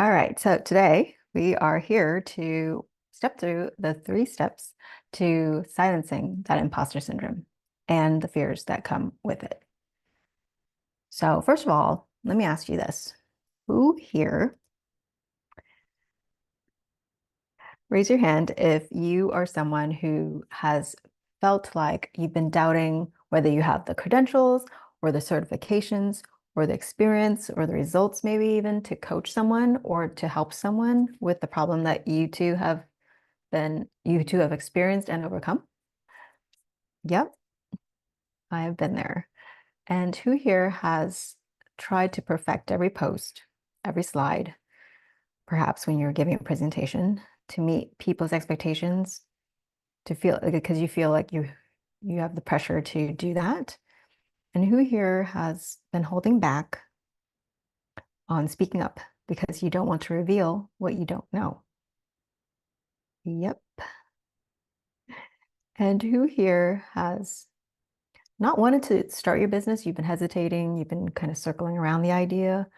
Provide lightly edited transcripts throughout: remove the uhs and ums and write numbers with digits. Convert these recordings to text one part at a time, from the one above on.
All right, so today we are here to step through the 3 steps to silencing that imposter syndrome and the fears that come with it. So, first of all, let me ask you this. Who here, raise your hand if you are someone who has felt like you've been doubting whether you have the credentials or the certifications or the experience or the results, maybe even to coach someone or to help someone with the problem that you two have experienced and overcome? Yep, I have been there. And who here has tried to perfect every post, every slide, perhaps when you're giving a presentation, to meet people's expectations, to feel because you feel like you have the pressure to do that? And who here has been holding back on speaking up because you don't want to reveal what you don't know? Yep. And who here has not wanted to start your business? You've been hesitating, you've been kind of circling around the idea,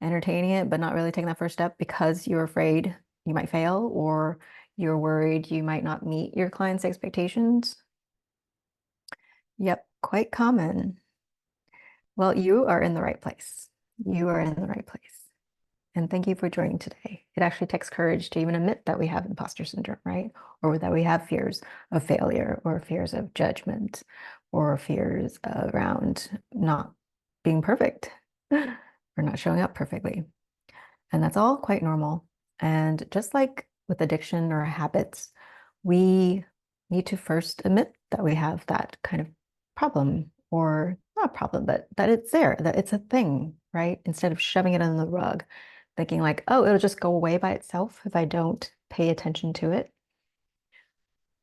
entertaining it, but not really taking that first step because you're afraid you might fail or you're worried you might not meet your client's expectations. Yep, quite common. Well, you are in the right place. You are in the right place. And thank you for joining today. It actually takes courage to even admit that we have imposter syndrome, right? Or that we have fears of failure or fears of judgment or fears around not being perfect or not showing up perfectly. And that's all quite normal. And just like with addiction or habits, we need to first admit that we have that kind of problem, or not a problem, but that it's there, that it's a thing, right? Instead of shoving it under the rug, thinking like, oh, it'll just go away by itself if I don't pay attention to it,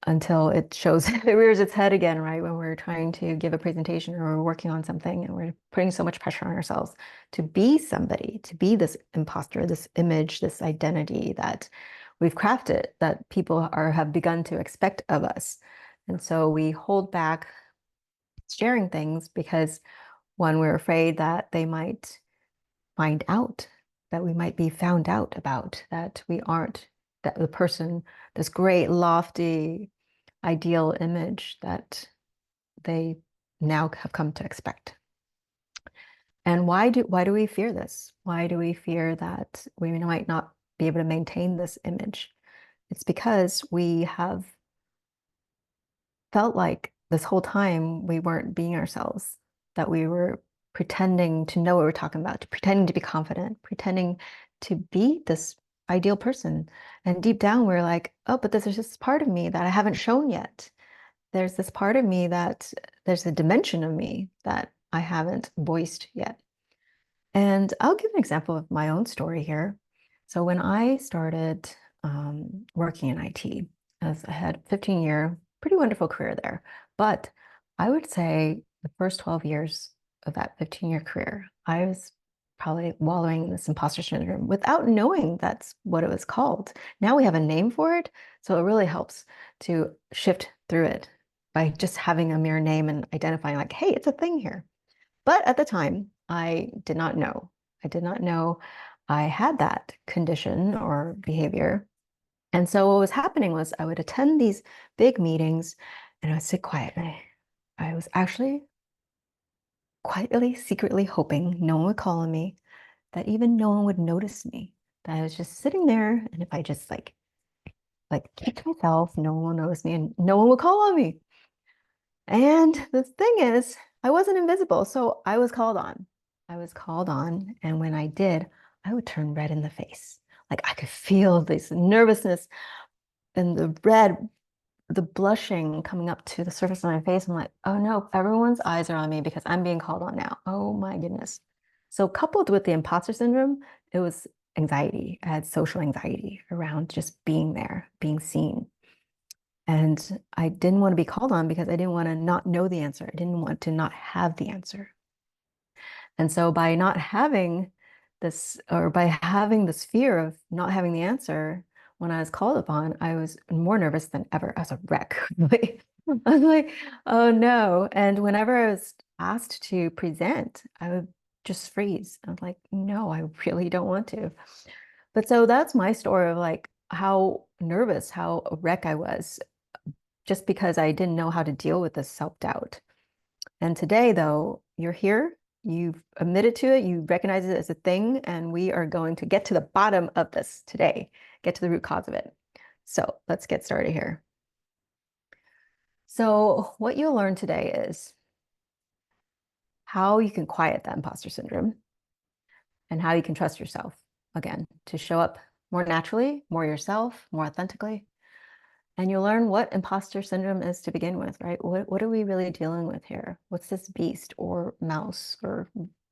until it shows, it rears its head again, right? When we're trying to give a presentation or we're working on something and we're putting so much pressure on ourselves to be somebody, to be this imposter, this image, this identity that we've crafted, that people have begun to expect of us. And so we hold back sharing things because, one, we're afraid that they might find out, that we might be found out about, that we aren't that the person, this great, lofty, ideal image that they now have come to expect. And why do we fear this? Why do we fear that we might not be able to maintain this image? It's because we have felt like this whole time we weren't being ourselves, that we were pretending to know what we're talking about, pretending to be confident, pretending to be this ideal person. And deep down, we're like, oh, but there's this part of me that I haven't shown yet. There's this part of me there's a dimension of me that I haven't voiced yet. And I'll give an example of my own story here. So when I started working in IT, as I had a 15-year, pretty wonderful career there. But I would say the first 12 years of that 15-year career, I was probably wallowing in this imposter syndrome without knowing that's what it was called. Now we have a name for it, so it really helps to shift through it by just having a mere name and identifying like, hey, it's a thing here. But at the time, I did not know. I did not know I had that condition or behavior. And so what was happening was I would attend these big meetings and I would sit quietly. I was actually quietly, secretly hoping no one would call on me, that even no one would notice me, that I was just sitting there. And if I just keep to myself, no one will notice me and no one will call on me. And the thing is, I wasn't invisible, so I was called on. I was called on, and when I did, I would turn red in the face. Like I could feel this nervousness and the red, the blushing coming up to the surface of my face. I'm like, oh no, everyone's eyes are on me because I'm being called on now. Oh my goodness. So coupled with the imposter syndrome, it was anxiety. I had social anxiety around just being there, being seen. And I didn't want to be called on because I didn't want to not know the answer. I didn't want to not have the answer. And so by not having this, or by having this fear of not having the answer, when I was called upon, I was more nervous than ever. I was a wreck. I was like, oh no. And whenever I was asked to present, I would just freeze. I was like, no, I really don't want to. But so that's my story of like how nervous, how a wreck I was just because I didn't know how to deal with this self-doubt. And today, though, you're here, you've admitted to it, you recognize it as a thing, and we are going to get to the bottom of this today, get to the root cause of it. So let's get started here. So what you'll learn today is how you can quiet that imposter syndrome and how you can trust yourself again to show up more naturally, more yourself, more authentically. And you'll learn what imposter syndrome is to begin with, right? What are we really dealing with here? What's this beast or mouse or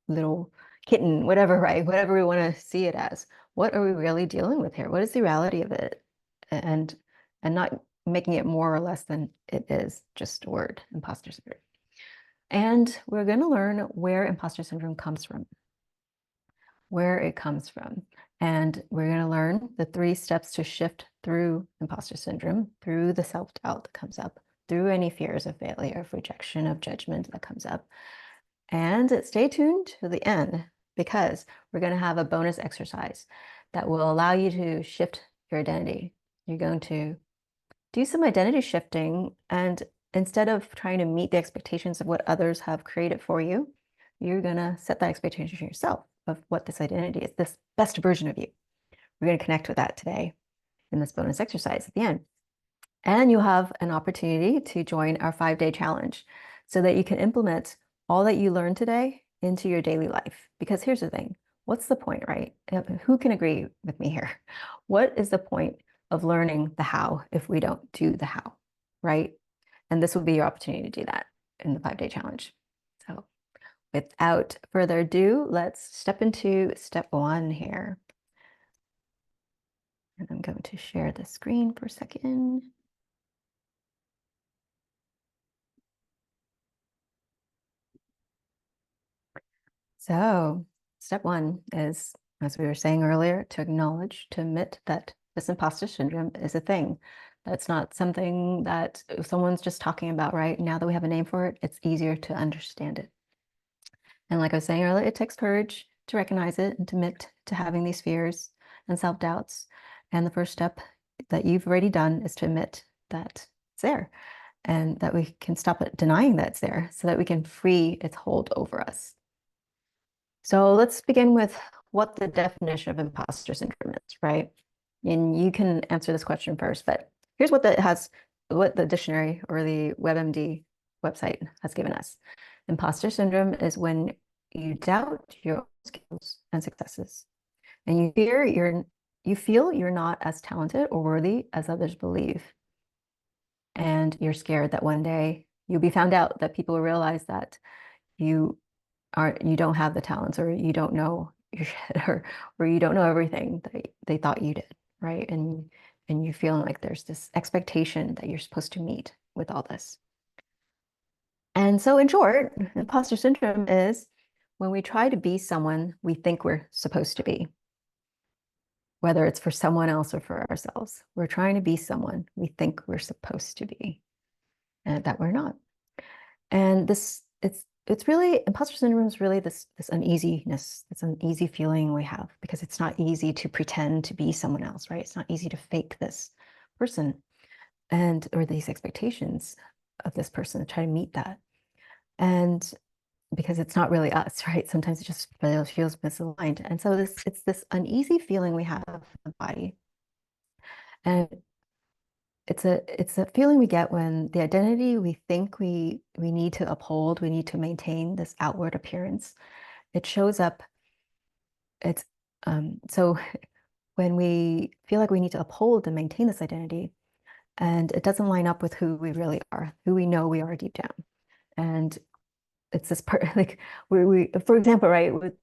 little kitten, whatever, right? Whatever we want to see it as. What are we really dealing with here? What is the reality of it? And not making it more or less than it is, just a word, imposter syndrome. And we're going to learn where imposter syndrome comes from, where it comes from. And we're going to learn the 3 steps to shift through imposter syndrome, through the self-doubt that comes up, through any fears of failure, of rejection, of judgment that comes up. And stay tuned to the end because we're going to have a bonus exercise that will allow you to shift your identity. You're going to do some identity shifting, and instead of trying to meet the expectations of what others have created for you, you're going to set that expectation for yourself of what this identity is, this best version of you. We're going to connect with that today in this bonus exercise at the end. And you'll have an opportunity to join our 5-day challenge so that you can implement all that you learned today into your daily life. Because here's the thing, what's the point, right? Who can agree with me here? What is the point of learning the how if we don't do the how, right? And this will be your opportunity to do that in the 5-day challenge. So without further ado, let's step into step 1 here. And I'm going to share the screen for a second. So step 1 is, as we were saying earlier, to acknowledge, to admit that this imposter syndrome is a thing. That's not something that someone's just talking about, right? Now that we have a name for it, it's easier to understand it. And like I was saying earlier, it takes courage to recognize it and to admit to having these fears and self-doubts. And the first step that you've already done is to admit that it's there and that we can stop it denying that it's there so that we can free its hold over us. So let's begin with what the definition of imposter syndrome is, right? And you can answer this question first, but here's what what the dictionary or the WebMD website has given us. Imposter syndrome is when you doubt your skills and successes, and you feel you're not as talented or worthy as others believe. And you're scared that one day you'll be found out, that people will realize that you don't have the talents, or you don't know your shit, or you don't know everything that they thought you did, right? And you feeling like there's this expectation that you're supposed to meet with all this. And so in short, imposter syndrome is when we try to be someone we think we're supposed to be, whether it's for someone else or for ourselves. We're trying to be someone we think we're supposed to be, and that we're not. And it's really, imposter syndrome is really this uneasiness, this uneasy feeling we have because it's not easy to pretend to be someone else, right? It's not easy to fake this person or these expectations of this person, to try to meet that. And because it's not really us, right? Sometimes it just feels misaligned. And so it's this uneasy feeling we have in the body. And it's a feeling we get when the identity we think we need to uphold, we need to maintain this outward appearance. It shows up. It's so when we feel like we need to uphold and maintain this identity, and it doesn't line up with who we really are, who we know we are deep down. And it's this part, like we for example, right, with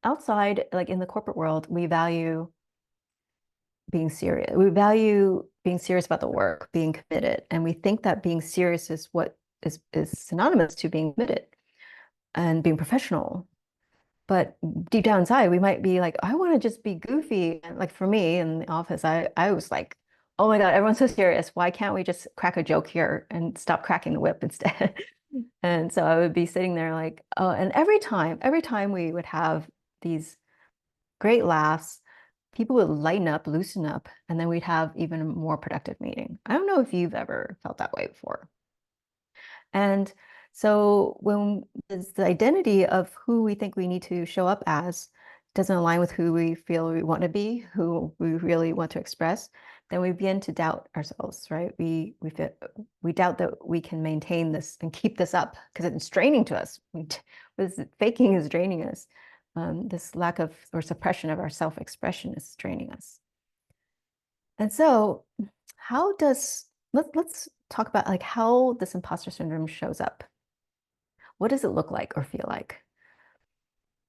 outside, like in the corporate world, we value being serious. We value being serious about the work, being committed. And we think that being serious is what is synonymous to being committed and being professional. But deep down inside, we might be like, I want to just be goofy. And like for me in the office, I was like, oh my God, everyone's so serious. Why can't we just crack a joke here and stop cracking the whip instead? And so I would be sitting there like, oh, and every time we would have these great laughs, people would lighten up, loosen up, and then we'd have even a more productive meeting. I don't know if you've ever felt that way before. And so when the identity of who we think we need to show up as doesn't align with who we feel we want to be, who we really want to express, then we begin to doubt ourselves, right? We doubt that we can maintain this and keep this up because it's draining to us. This faking is draining us. This lack of or suppression of our self-expression is draining us. And so, let's talk about like how this imposter syndrome shows up. What does it look like or feel like?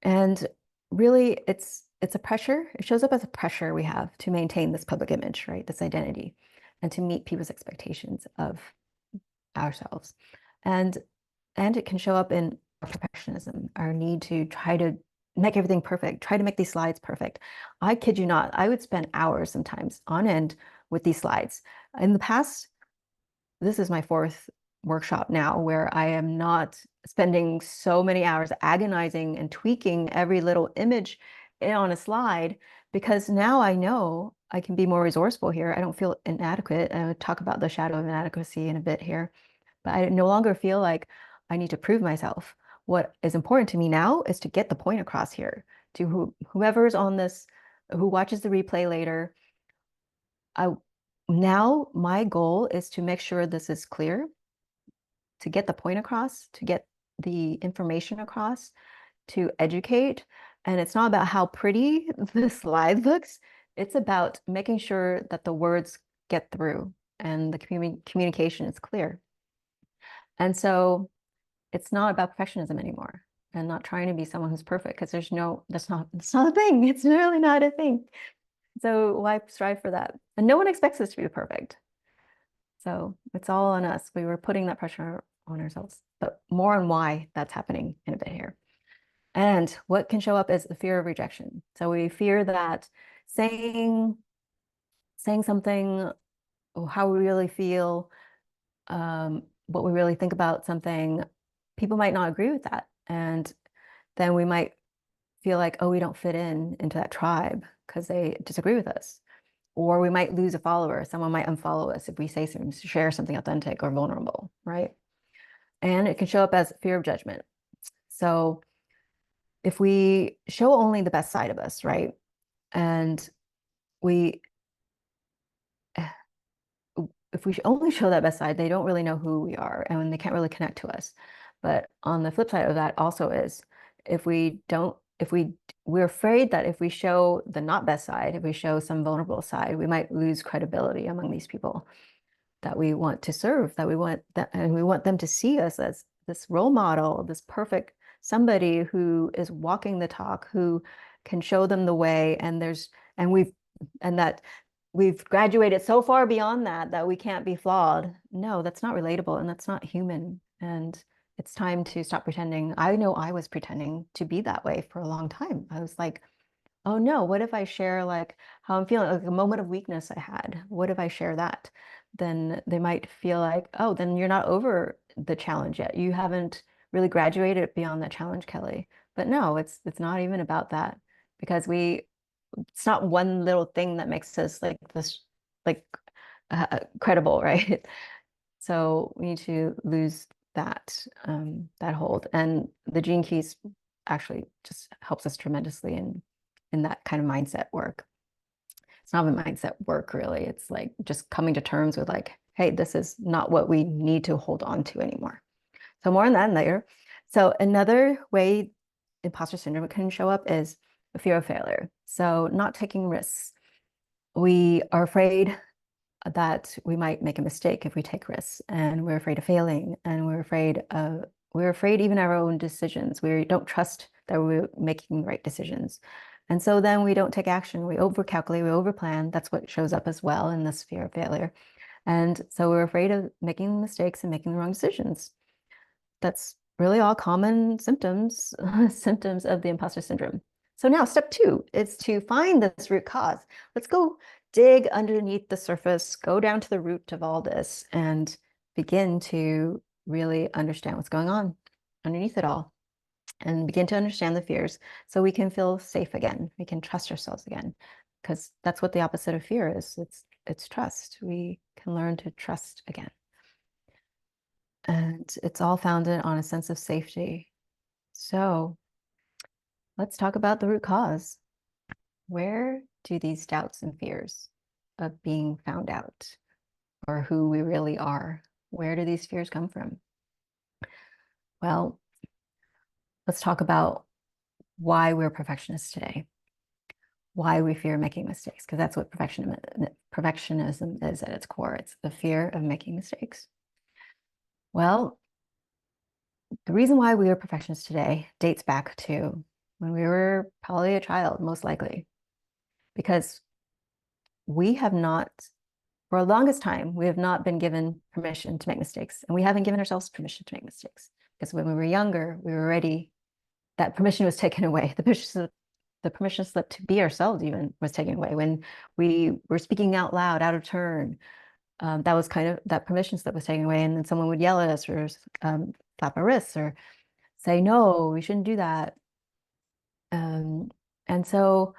And really, it's a pressure. It shows up as a pressure we have to maintain this public image, right? This identity, and to meet people's expectations of ourselves. And it can show up in our perfectionism, our need to try to make everything perfect, try to make these slides perfect. I kid you not, I would spend hours sometimes on end with these slides. In the past, this is my fourth workshop now where I am not spending so many hours agonizing and tweaking every little image on a slide, because now I know I can be more resourceful here. I don't feel inadequate. I will talk about the shadow of inadequacy in a bit here, but I no longer feel like I need to prove myself. What is important to me now is to get the point across here to whoever's on this, who watches the replay later. Now my goal is to make sure this is clear, to get the point across, to get the information across, to educate. And it's not about how pretty the slide looks. It's about making sure that the words get through and the communication is clear. And so it's not about perfectionism anymore, and not trying to be someone who's perfect, because that's not a thing. It's really not a thing. So why strive for that? And no one expects us to be perfect. So it's all on us. We were putting that pressure on ourselves, but more on why that's happening in a bit here. And what can show up is the fear of rejection. So we fear that saying something, how we really feel, what we really think about something, people might not agree with that. And then we might feel like, oh, we don't fit into that tribe because they disagree with us. Or we might lose a follower. Someone might unfollow us if we share something authentic or vulnerable, right? And it can show up as fear of judgment. So if we show only the best side of us, right? And we if we only show that best side, they don't really know who we are and they can't really connect to us. But on the flip side of that also is we're afraid that if we show the not best side, if we show some vulnerable side, we might lose credibility among these people that we want to serve, and we want them to see us as this role model, this perfect somebody who is walking the talk, who can show them the way, and that we've graduated so far beyond that we can't be flawed. No, that's not relatable and that's not human. And it's time to stop pretending. I know I was pretending to be that way for a long time. I was like, oh no, what if I share like how I'm feeling, like a moment of weakness I had? What if I share that? Then they might feel like, oh, then you're not over the challenge yet. You haven't really graduated beyond that challenge, Kelly. But no, it's not even about that, because it's not one little thing that makes us like this, like credible, right? So we need to lose that hold. And the Gene Keys actually just helps us tremendously in that kind of mindset work. It's not a mindset work, really. It's like just coming to terms with like, hey, this is not what we need to hold on to anymore. So more on that later. So another way imposter syndrome can show up is a fear of failure. So not taking risks. We are afraid that we might make a mistake if we take risks, and we're afraid of failing, and we're afraid even our own decisions. We don't trust that we're making the right decisions. And so then we don't take action. We overcalculate, we overplan. That's what shows up as well in this fear of failure. And so we're afraid of making mistakes and making the wrong decisions. That's really all common symptoms of the imposter syndrome. So now step 2 is to find this root cause. Let's go dig underneath the surface, go down to the root of all this, and begin to really understand what's going on underneath it all, and begin to understand the fears so we can feel safe again. We can trust ourselves again. because that's what the opposite of fear is. It's trust. We can learn to trust again. And it's all founded on a sense of safety. So let's talk about the root cause. Where do these doubts and fears of being found out or who we really are, where do these fears come from? Well, let's talk about why we're perfectionists today, why we fear making mistakes, because that's what perfectionism is at its core. It's the fear of making mistakes. Well, the reason why we are perfectionists today dates back to when we were probably a child, most likely, because we have not, for the longest time, we have not been given permission to make mistakes, and we haven't given ourselves permission to make mistakes. Because when we were younger, we were ready, that permission was taken away. The permission slip to be ourselves even was taken away. When we were speaking out loud, out of turn, that was kind of, that permission slip was taken away. And then someone would yell at us or slap our wrists or say, no, we shouldn't do that. And so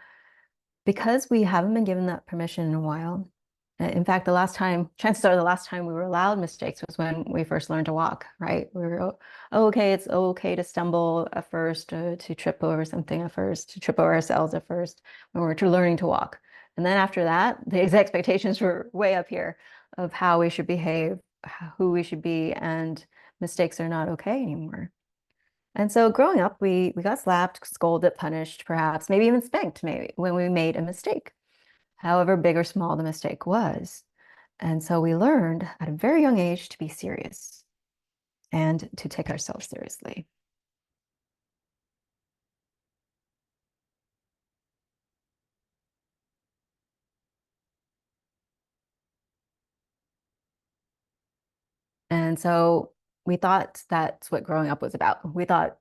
because we haven't been given that permission in a while, in fact, chances are the last time we were allowed mistakes was when we first learned to walk, right? We were, oh, okay, it's okay to stumble at first, to trip over something at first, to trip over ourselves at first, when we're learning to walk. And then after that, the expectations were way up here of how we should behave, who we should be, and mistakes are not okay anymore. And so growing up, we got slapped, scolded, punished, perhaps, maybe even spanked, maybe when we made a mistake, however big or small the mistake was. And so we learned at a very young age to be serious and to take ourselves seriously. And so we thought that's what growing up was about. We thought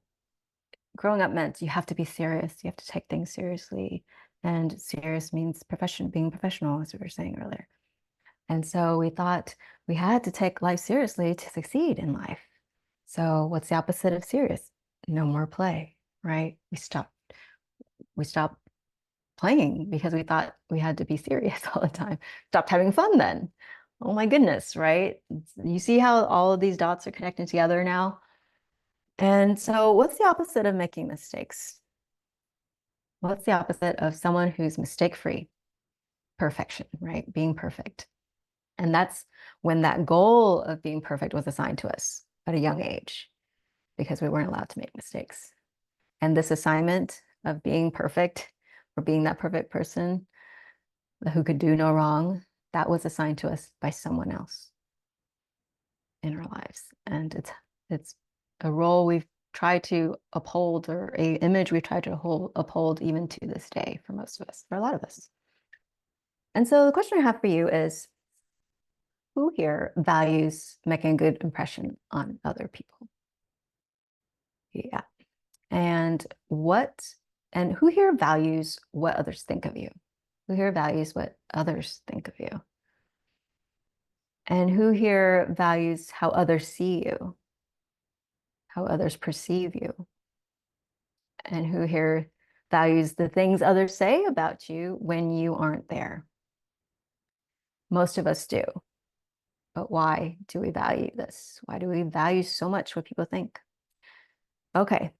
growing up meant you have to be serious, you have to take things seriously. And serious means being professional, as we were saying earlier. And so we thought we had to take life seriously to succeed in life. So what's the opposite of serious? No more play, right? We stopped playing because we thought we had to be serious all the time. Stopped having fun then. Oh my goodness, right? You see how all of these dots are connecting together now? And so what's the opposite of making mistakes? What's the opposite of someone who's mistake-free? Perfection, right? Being perfect. And that's when that goal of being perfect was assigned to us at a young age because we weren't allowed to make mistakes. And this assignment of being perfect or being that perfect person who could do no wrong, that was assigned to us by someone else in our lives. And it's a role we've tried to uphold, or an image we've tried to uphold even to this day for most of us, for a lot of us. And so the question I have for you is, who here values making a good impression on other people? Yeah. And who here values what others think of you? Who here values what others think of you? And who here values how others see you, how others perceive you? And who here values the things others say about you when you aren't there? Most of us do. But why do we value this? Why do we value so much what people think? Okay,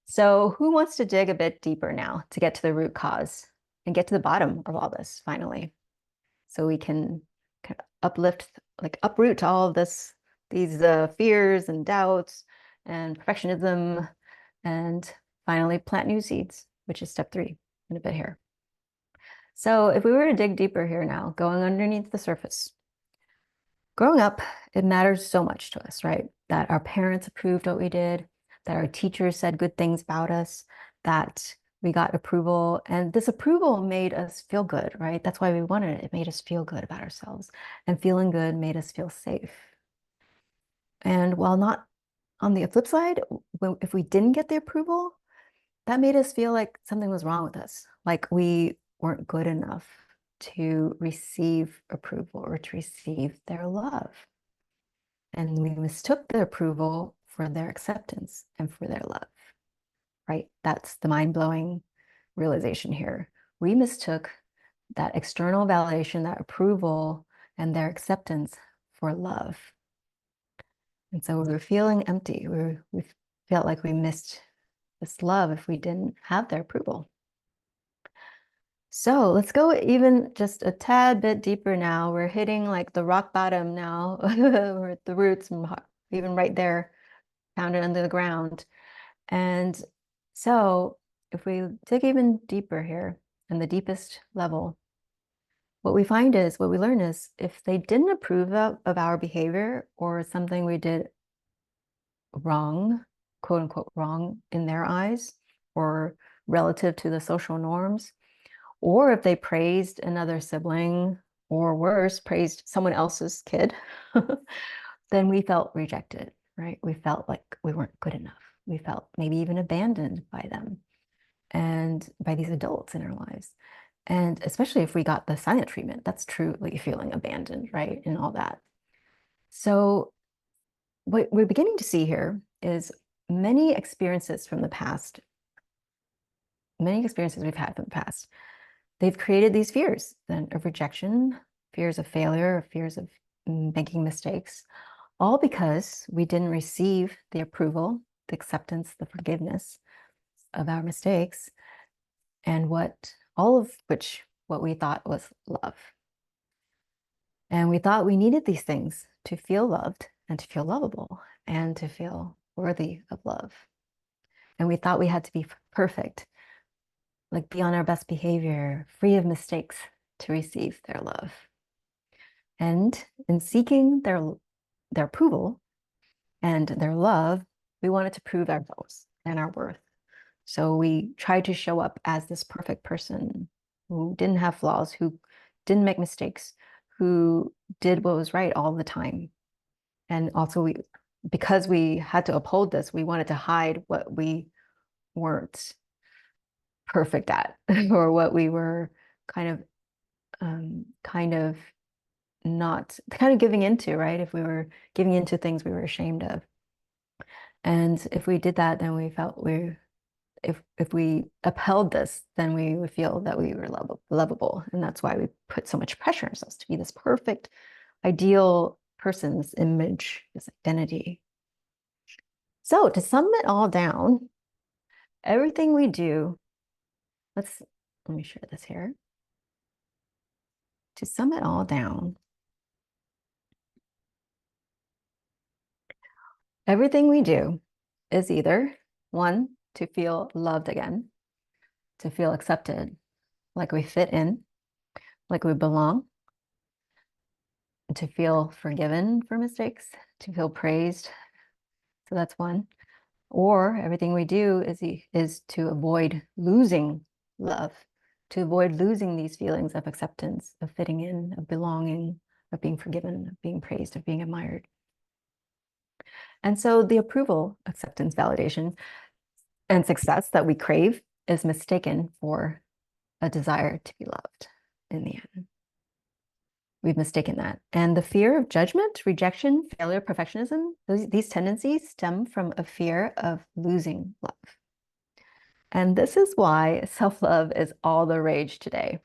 so who wants to dig a bit deeper now to get to the root cause and get to the bottom of all this finally? So we can kind of uproot all of these fears and doubts and perfectionism, and finally plant new seeds, which is step 3 in a bit here. So if we were to dig deeper here now, going underneath the surface, growing up, it matters so much to us, right? That our parents approved what we did, that our teachers said good things about us, that we got approval, and this approval made us feel good, right? That's why we wanted it. It made us feel good about ourselves, and feeling good made us feel safe. And while not on the flip side, if we didn't get the approval, that made us feel like something was wrong with us, like we weren't good enough to receive approval or to receive their love. And we mistook their approval for their acceptance and for their love, right? That's the mind-blowing realization here. We mistook that external validation, that approval, and their acceptance for love. And so we were feeling empty. We felt like we missed this love if we didn't have their approval. So let's go even just a tad bit deeper now. We're hitting like the rock bottom now. We're at the roots, even right there, pounded under the ground. And so if we dig even deeper here, and the deepest level, what we learn is if they didn't approve of our behavior or something we did wrong, quote unquote, wrong in their eyes or relative to the social norms, or if they praised another sibling or worse, praised someone else's kid, then we felt rejected, right? We felt like we weren't good enough. We felt maybe even abandoned by them and by these adults in our lives. And especially if we got the silent treatment, that's truly feeling abandoned, right? And all that. So what we're beginning to see here is many experiences from the past, many experiences we've had from the past, they've created these fears then of rejection, fears of failure, fears of making mistakes, all because we didn't receive the approval, the acceptance, the forgiveness of our mistakes, and all of which what we thought was love. And we thought we needed these things to feel loved and to feel lovable and to feel worthy of love. And we thought we had to be perfect, like be on our best behavior, free of mistakes to receive their love. And in seeking their approval and their love, we wanted to prove ourselves and our worth. So we tried to show up as this perfect person who didn't have flaws, who didn't make mistakes, who did what was right all the time. And also because we had to uphold this, we wanted to hide what we weren't perfect at or what we were kind of not giving into, right? If we were giving into things we were ashamed of. And if we did that, then we felt if we upheld this, then we would feel that we were lovable. And that's why we put so much pressure on ourselves to be this perfect, ideal person's image, this identity. So to sum it all down, everything we do, let me share this here. To sum it all down, everything we do is either one, to feel loved again, to feel accepted, like we fit in, like we belong, to feel forgiven for mistakes, to feel praised. So that's one. Or everything we do is to avoid losing love, to avoid losing these feelings of acceptance, of fitting in, of belonging, of being forgiven, of being praised, of being admired. And so the approval, acceptance, validation, and success that we crave is mistaken for a desire to be loved in the end. We've mistaken that. And the fear of judgment, rejection, failure, perfectionism, these tendencies stem from a fear of losing love. And this is why self-love is all the rage today.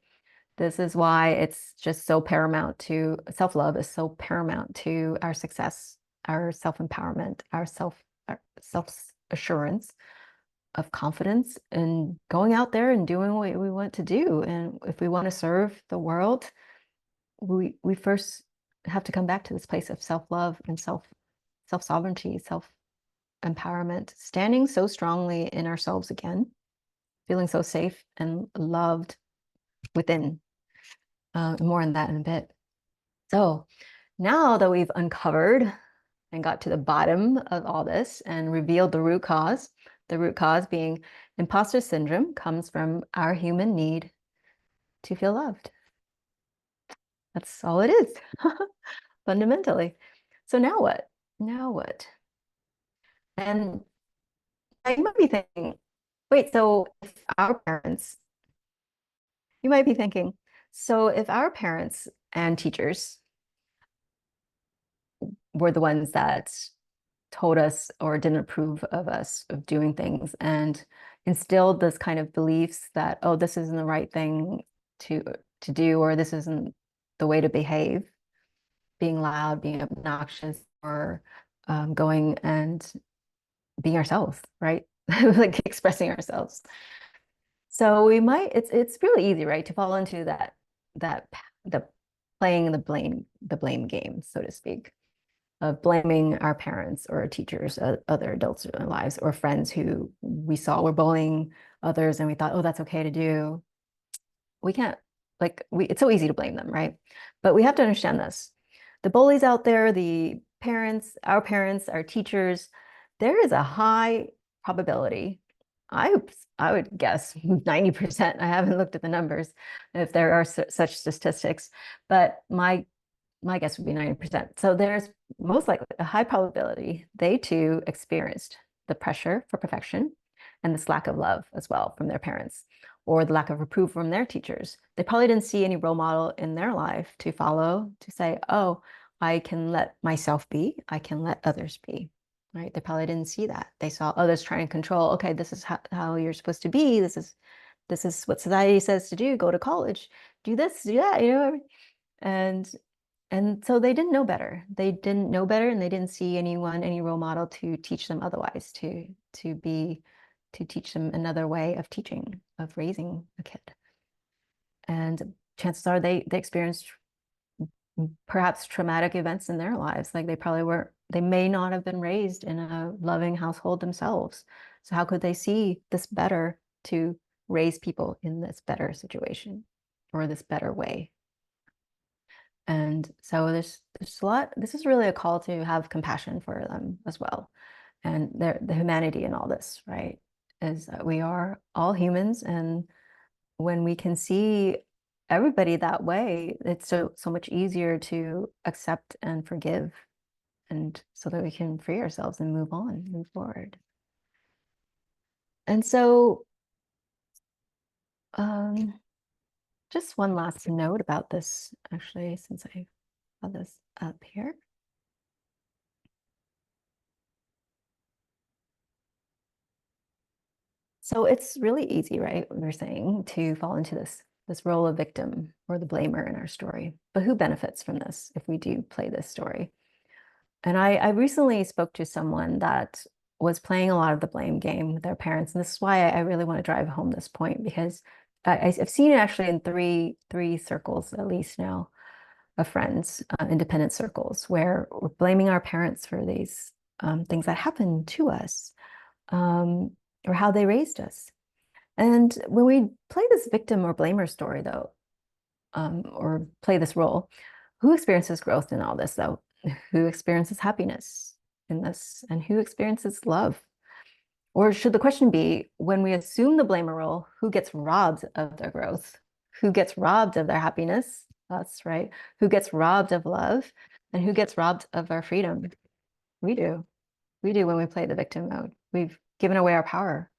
This is why it's just so paramount to self-love is so paramount to our success, our self-empowerment, our self-assurance of confidence and going out there and doing what we want to do. And if we want to serve the world, we first have to come back to this place of self-love and self-sovereignty, self-empowerment, standing so strongly in ourselves again, feeling so safe and loved within. More on that in a bit. So now that we've uncovered and got to the bottom of all this and revealed the root cause being imposter syndrome comes from our human need to feel loved. That's all it is, fundamentally. So now what? Now what? And you might be thinking, wait, so if our parents, you might be thinking, so if our parents and teachers were the ones that told us or didn't approve of us of doing things and instilled this kind of beliefs that, oh, this isn't the right thing to to do, or this isn't the way to behave, being loud, being obnoxious, or going and being ourselves, right? Like expressing ourselves. So we might, it's really easy, right, to fall into that the playing the blame game, so to speak, of blaming our parents or our teachers, other adults in our lives, or friends who we saw were bullying others and we thought, oh, that's okay to do. We can't, like, it's so easy to blame them, right? But we have to understand this. The bullies out there, the parents, our teachers, there is a high probability. I I would guess 90%. I haven't looked at the numbers if there are such statistics, but my guess would be 90%. So there's most likely a high probability they too experienced the pressure for perfection and this lack of love as well from their parents, or the lack of approval from their teachers. They probably didn't see any role model in their life to follow, to say, oh, I can let myself be, I can let others be, right? They probably didn't see that. They saw others trying to control, okay, this is how you're supposed to be. This is what society says to do, go to college, do this, do that, and and so they didn't know better. They didn't know better, and they didn't see anyone, any role model to teach them otherwise, to teach them another way of teaching, of raising a kid. And chances are they experienced perhaps traumatic events in their lives. Like they may not have been raised in a loving household themselves. So how could they see this better to raise people in this better situation or this better way? And so there's a lot. This is really a call to have compassion for them as well, and the humanity in all this, right? Is that we are all humans, and when we can see everybody that way, it's so much easier to accept and forgive, and so that we can free ourselves and move on, move forward. And so, um, just one last note about this, actually, since I have this up here. So it's really easy, right? We were saying to fall into this role of victim or the blamer in our story. But who benefits from this if we do play this story? And I recently spoke to someone that was playing a lot of the blame game with their parents. And this is why I really want to drive home this point, because I've seen it actually in three circles at least now of friends, independent circles, where we're blaming our parents for these things that happened to us, um, or how they raised us. And when we play this victim or blamer story, though, or play this role, who experiences growth in all this, though? Who experiences happiness in this? And who experiences love? Or should the question be, when we assume the blamer role, who gets robbed of their growth? Who gets robbed of their happiness? Us, right? Who gets robbed of love? And who gets robbed of our freedom? We do. We do when we play the victim mode. We've given away our power.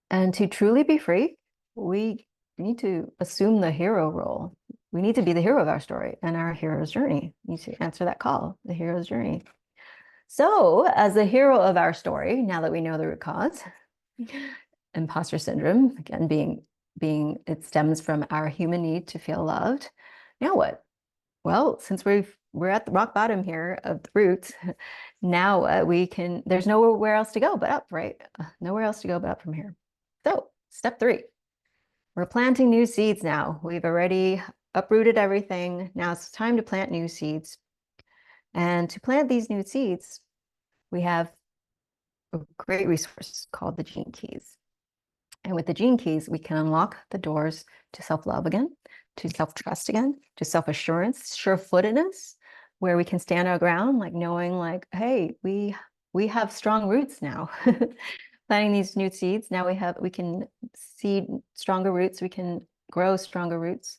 And to truly be free, we need to assume the hero role. We need to be the hero of our story and our hero's journey. We need to answer that call, the hero's journey. So, as the hero of our story, now that we know the root cause, imposter syndrome, again, being it stems from our human need to feel loved. Now what? Well, since we're at the rock bottom here of the roots, now we can, there's nowhere else to go but up, right? Nowhere else to go but up from here. So, step 3, we're planting new seeds now. We've already uprooted everything. Now it's time to plant new seeds. And to plant these new seeds, we have a great resource called the Gene Keys. And with the Gene Keys, we can unlock the doors to self-love again, to self-trust again, to self-assurance, sure-footedness, where we can stand our ground, like knowing like, hey, we have strong roots now. Planting these new seeds, now we can seed stronger roots, we can grow stronger roots.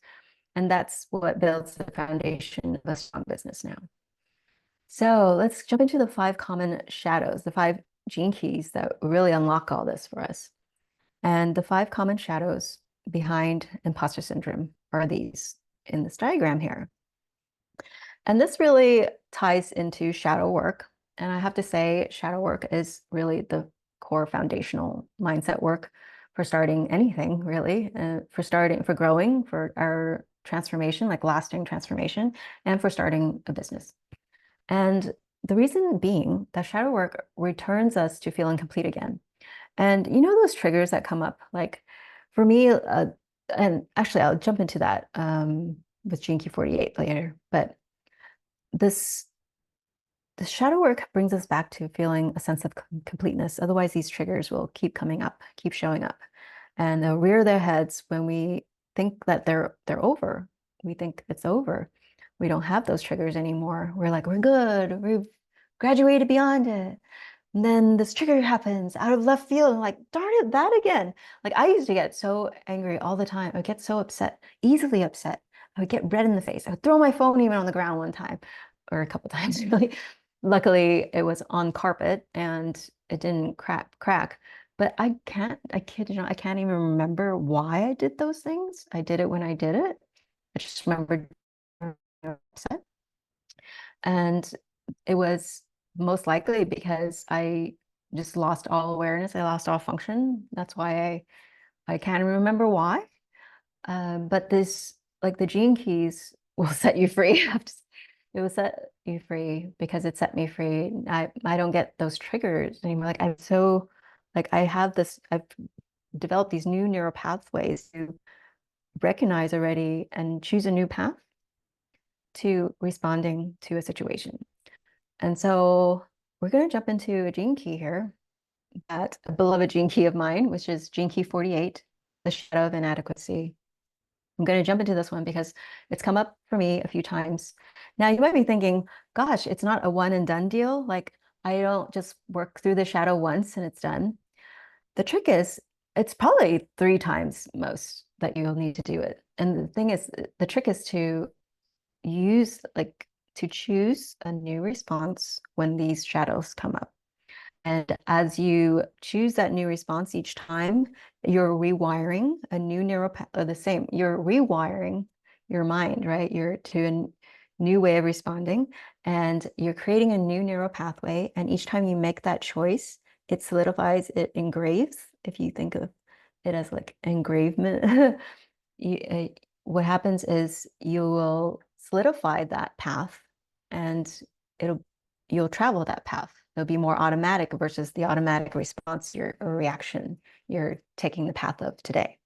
And that's what builds the foundation of a strong business now. So let's jump into the 5 common shadows, the 5 gene keys that really unlock all this for us. And the 5 common shadows behind imposter syndrome are these in this diagram here. And this really ties into shadow work. And I have to say, shadow work is really the core foundational mindset work for starting anything really, for growing, for our transformation, like lasting transformation, and for starting a business. And the reason being that shadow work returns us to feeling complete again. And you know those triggers that come up, like for me, and actually I'll jump into that with Gene Key 48 later, but this the shadow work brings us back to feeling a sense of completeness. Otherwise, these triggers will keep coming up, keep showing up, and they'll rear their heads when we think that they're over. We think it's over. We don't have those triggers anymore. We're like, we're good. We've graduated beyond it. And then this trigger happens out of left field. And like, darn it, that again. Like I used to get so angry all the time. I would get so upset, easily upset. I would get red in the face. I would throw my phone even on the ground one time, or a couple times, really. Luckily, it was on carpet and it didn't crack. But I kid you not, I can't even remember why I did those things. I did it when I did it. I just remembered upset. And it was most likely because I just lost all awareness. I lost all function. That's why I can't remember why. But this, like the gene keys will set you free. It will set you free because it set me free. I don't get those triggers anymore. Like I'm so, like I have this, I've developed these new neural pathways to recognize already and choose a new path to responding to a situation. And so we're going to jump into a gene key here, that a beloved gene key of mine, which is gene key 48, the shadow of inadequacy. I'm going to jump into this one because it's come up for me a few times. Now, you might be thinking, gosh, it's not a one and done deal. Like, I don't just work through the shadow once and it's done. The trick is, it's probably 3 times most that you'll need to do it. And the thing is, the trick is to choose a new response when these shadows come up. And as you choose that new response each time, you're rewiring a new neural the same. You're rewiring your mind, right? You're to a new way of responding, and you're creating a new neural pathway. And each time you make that choice, it solidifies, it engraves. If you think of it as like engravement, what happens is you will solidify that path, and you'll travel that path. It'll be more automatic versus the automatic response or reaction you're taking the path of today.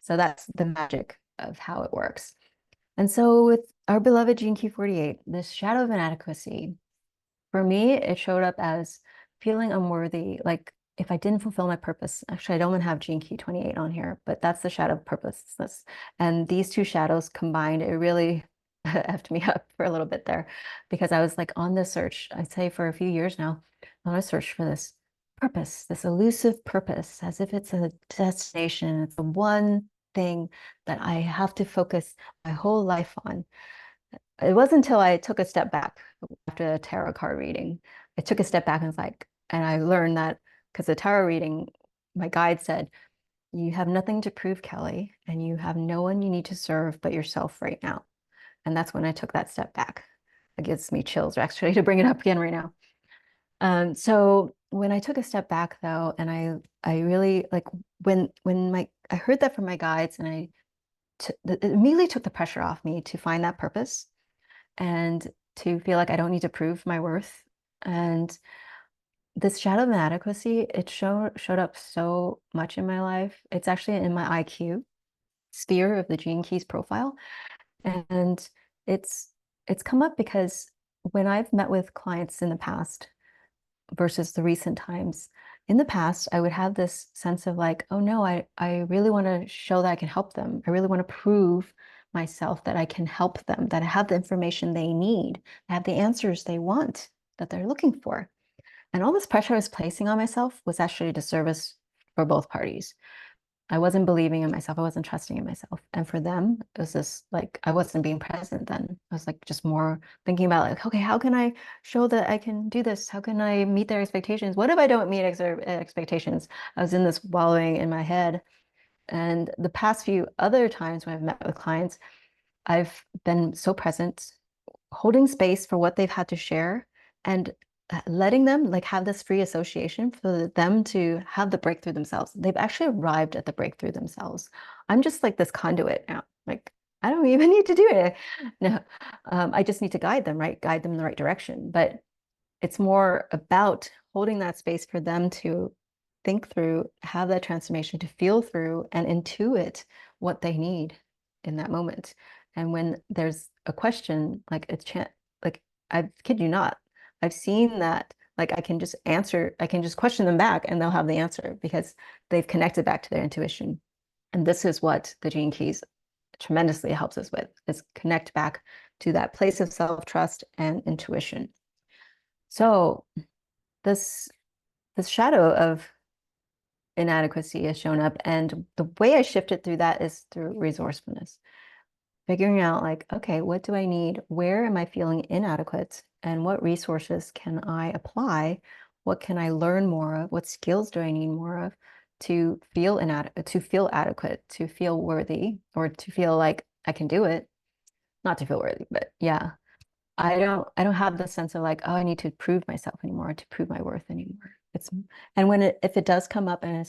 So that's the magic of how it works. And so with our beloved Gene Key 48, this shadow of inadequacy, for me, it showed up as feeling unworthy, like if I didn't fulfill my purpose. Actually, I don't have Gene Key 28 on here, but that's the shadow of purposeless. And these two shadows combined, it really effed me up for a little bit there, because I was like on this search, I'd say for a few years now, on a search for this purpose, this elusive purpose, as if it's a destination. It's the one thing that I have to focus my whole life on. It wasn't until I took a step back after a tarot card reading. I took a step back and was like, and I learned that because the tarot reading, my guide said, you have nothing to prove, Kelly, and you have no one you need to serve but yourself right now. And that's when I took that step back. It gives me chills actually to bring it up again right now. So when I took a step back though, and I really like when I heard that from my guides, and it immediately took the pressure off me to find that purpose and to feel like I don't need to prove my worth. And this shadow of inadequacy, it showed up so much in my life. It's actually in my IQ sphere of the Gene Keys profile. And it's come up because when I've met with clients in the past versus the recent times, in the past, I would have this sense of like, oh no, I really want to show that I can help them. I really want to prove myself that I can help them, that I have the information they need, I have the answers they want, that they're looking for. And all this pressure I was placing on myself was actually a disservice for both parties. I wasn't believing in myself. I wasn't trusting in myself. And for them, it was just like, I wasn't being present then. I was like, just more thinking about like, okay, how can I show that I can do this? How can I meet their expectations? What if I don't meet expectations? I was in this wallowing in my head. And the past few other times when I've met with clients, I've been so present, holding space for what they've had to share, and letting them like have this free association for them to have the breakthrough themselves. They've actually arrived at the breakthrough themselves. I'm just like this conduit now. Like I don't even need to do it. No, I just need to guide them, right? Guide them in the right direction. But it's more about holding that space for them to think through, have that transformation, to feel through and intuit what they need in that moment. And when there's a question, like a chance, like I kid you not, I've seen that like I can just answer, I can just question them back and they'll have the answer because they've connected back to their intuition. And this is what the Gene Keys tremendously helps us with, is connect back to that place of self-trust and intuition. So this shadow of inadequacy has shown up, and the way I shifted through that is through resourcefulness, figuring out like, okay, what do I need? Where am I feeling inadequate? And what resources can I apply? What can I learn more of? What skills do I need more of to feel inadequate, to feel adequate, to feel worthy, or to feel like I can do it? Not to feel worthy, but yeah. I don't have the sense of like, oh, I need to prove myself anymore, to prove my worth anymore. It's and when if it does come up and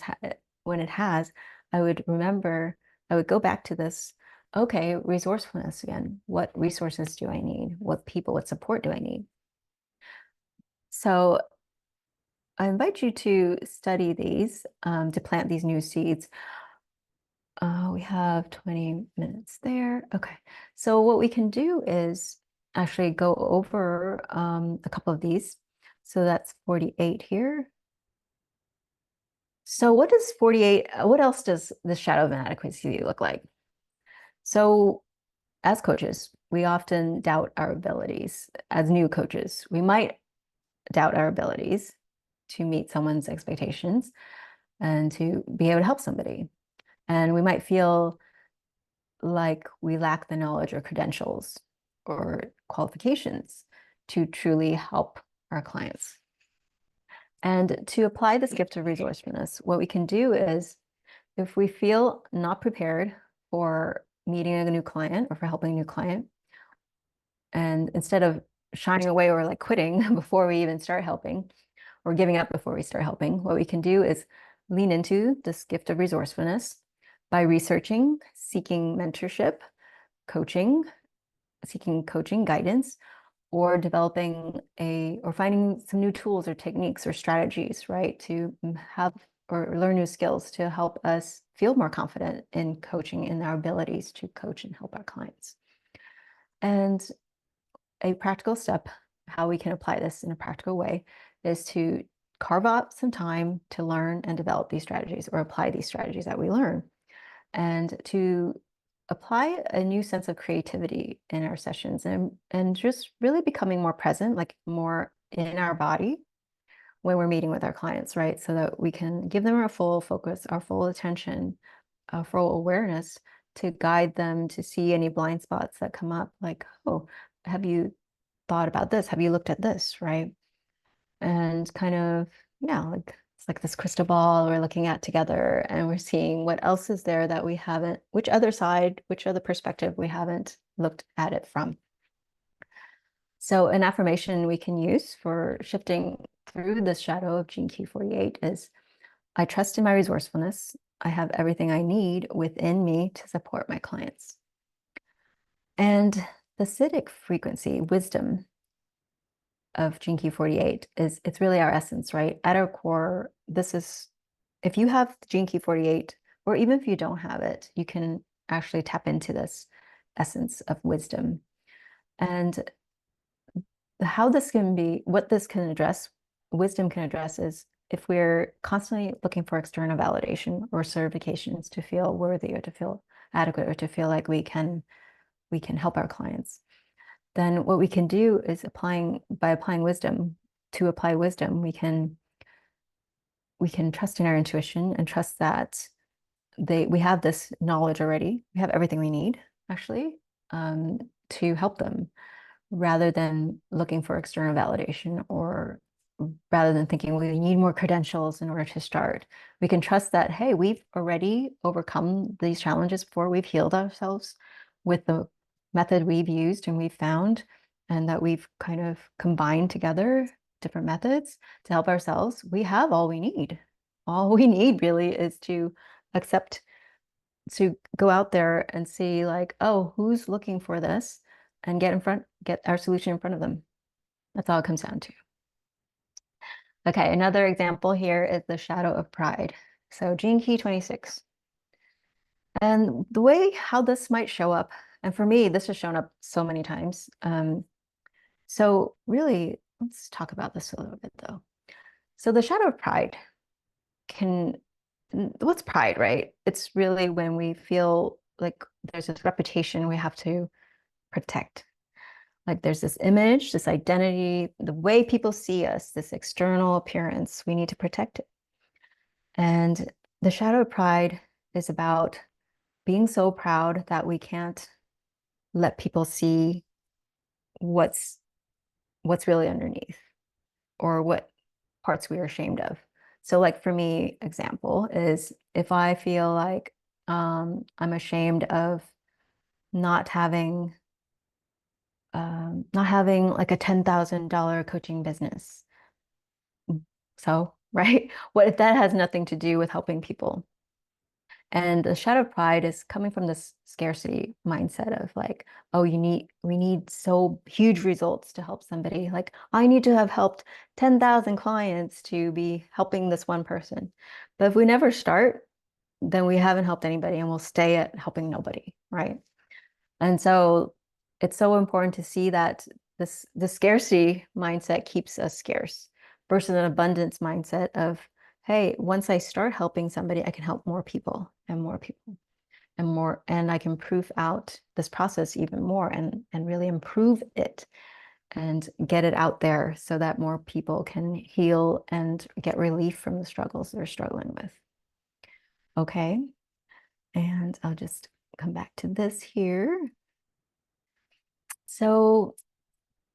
when it has, I would remember, I would go back to this, okay, resourcefulness again. What resources do I need? What people, what support do I need? So I invite you to study these, to plant these new seeds. We have 20 minutes there. Okay. So what we can do is actually go over a couple of these. So that's 48 here. So what does 48, what else does the shadow of inadequacy look like? So as coaches, we often doubt our abilities. As new coaches, we might doubt our abilities to meet someone's expectations and to be able to help somebody. And we might feel like we lack the knowledge or credentials or qualifications to truly help our clients. And to apply this gift of resourcefulness, what we can do is if we feel not prepared for meeting a new client or for helping a new client, and instead of shying away or like quitting before we even start helping or giving up before we start helping, what we can do is lean into this gift of resourcefulness by researching, seeking mentorship, seeking coaching guidance, or developing or finding some new tools or techniques or strategies, right, to have or learn new skills to help us feel more confident in coaching, in our abilities to coach and help our clients. And a practical step, how we can apply this in a practical way, is to carve out some time to learn and develop these strategies or apply these strategies that we learn, and to apply a new sense of creativity in our sessions, and just really becoming more present, like more in our body when we're meeting with our clients, right? So that we can give them our full focus, our full attention, our full awareness to guide them to see any blind spots that come up, like, oh, have you thought about this? Have you looked at this, right? And kind of, yeah, like it's like this crystal ball we're looking at together, and we're seeing what else is there that we haven't, which other side, which other perspective we haven't looked at it from. So an affirmation we can use for shifting through the shadow of Gene Key 48 is, I trust in my resourcefulness. I have everything I need within me to support my clients. And the Siddhic frequency, wisdom of Gene Key 48 is, it's really our essence, right? At our core, this is, if you have Gene Key 48, or even if you don't have it, you can actually tap into this essence of wisdom. And how this can be, what this can address, wisdom can address, is if we're constantly looking for external validation or certifications to feel worthy or to feel adequate or to feel like we can help our clients, then what we can do is by applying wisdom, to apply wisdom, we can trust in our intuition and trust that we have this knowledge already. We have everything we need, actually, to help them, rather than looking for external validation, or rather than thinking we need more credentials in order to start. We can trust that, hey, we've already overcome these challenges before. We've healed ourselves with the method we've used and we've found, and that we've kind of combined together different methods to help ourselves, we have all we need. All we need really is to accept, to go out there and see like, oh, who's looking for this, and get our solution in front of them. That's all it comes down to. Okay, another example here is the shadow of pride. So gene key 26. And the way how this might show up, and for me, this has shown up so many times. So really, let's talk about this a little bit though. So the shadow of pride can, what's pride, right? It's really when we feel like there's this reputation we have to protect. Like there's this image, this identity, the way people see us, this external appearance, we need to protect it. And the shadow of pride is about being so proud that we can't let people see what's really underneath, or what parts we are ashamed of. So like for me, example is if I feel like I'm ashamed of not having like a $10,000 coaching business. So, right? What if that has nothing to do with helping people? And the shadow of pride is coming from this scarcity mindset of like, oh, we need so huge results to help somebody. Like, I need to have helped 10,000 clients to be helping this one person. But if we never start, then we haven't helped anybody and we'll stay at helping nobody, right? And so it's so important to see that the scarcity mindset keeps us scarce versus an abundance mindset of, hey, once I start helping somebody, I can help more people and more people and more, and I can prove out this process even more and really improve it and get it out there so that more people can heal and get relief from the struggles they're struggling with. Okay. And I'll just come back to this here. So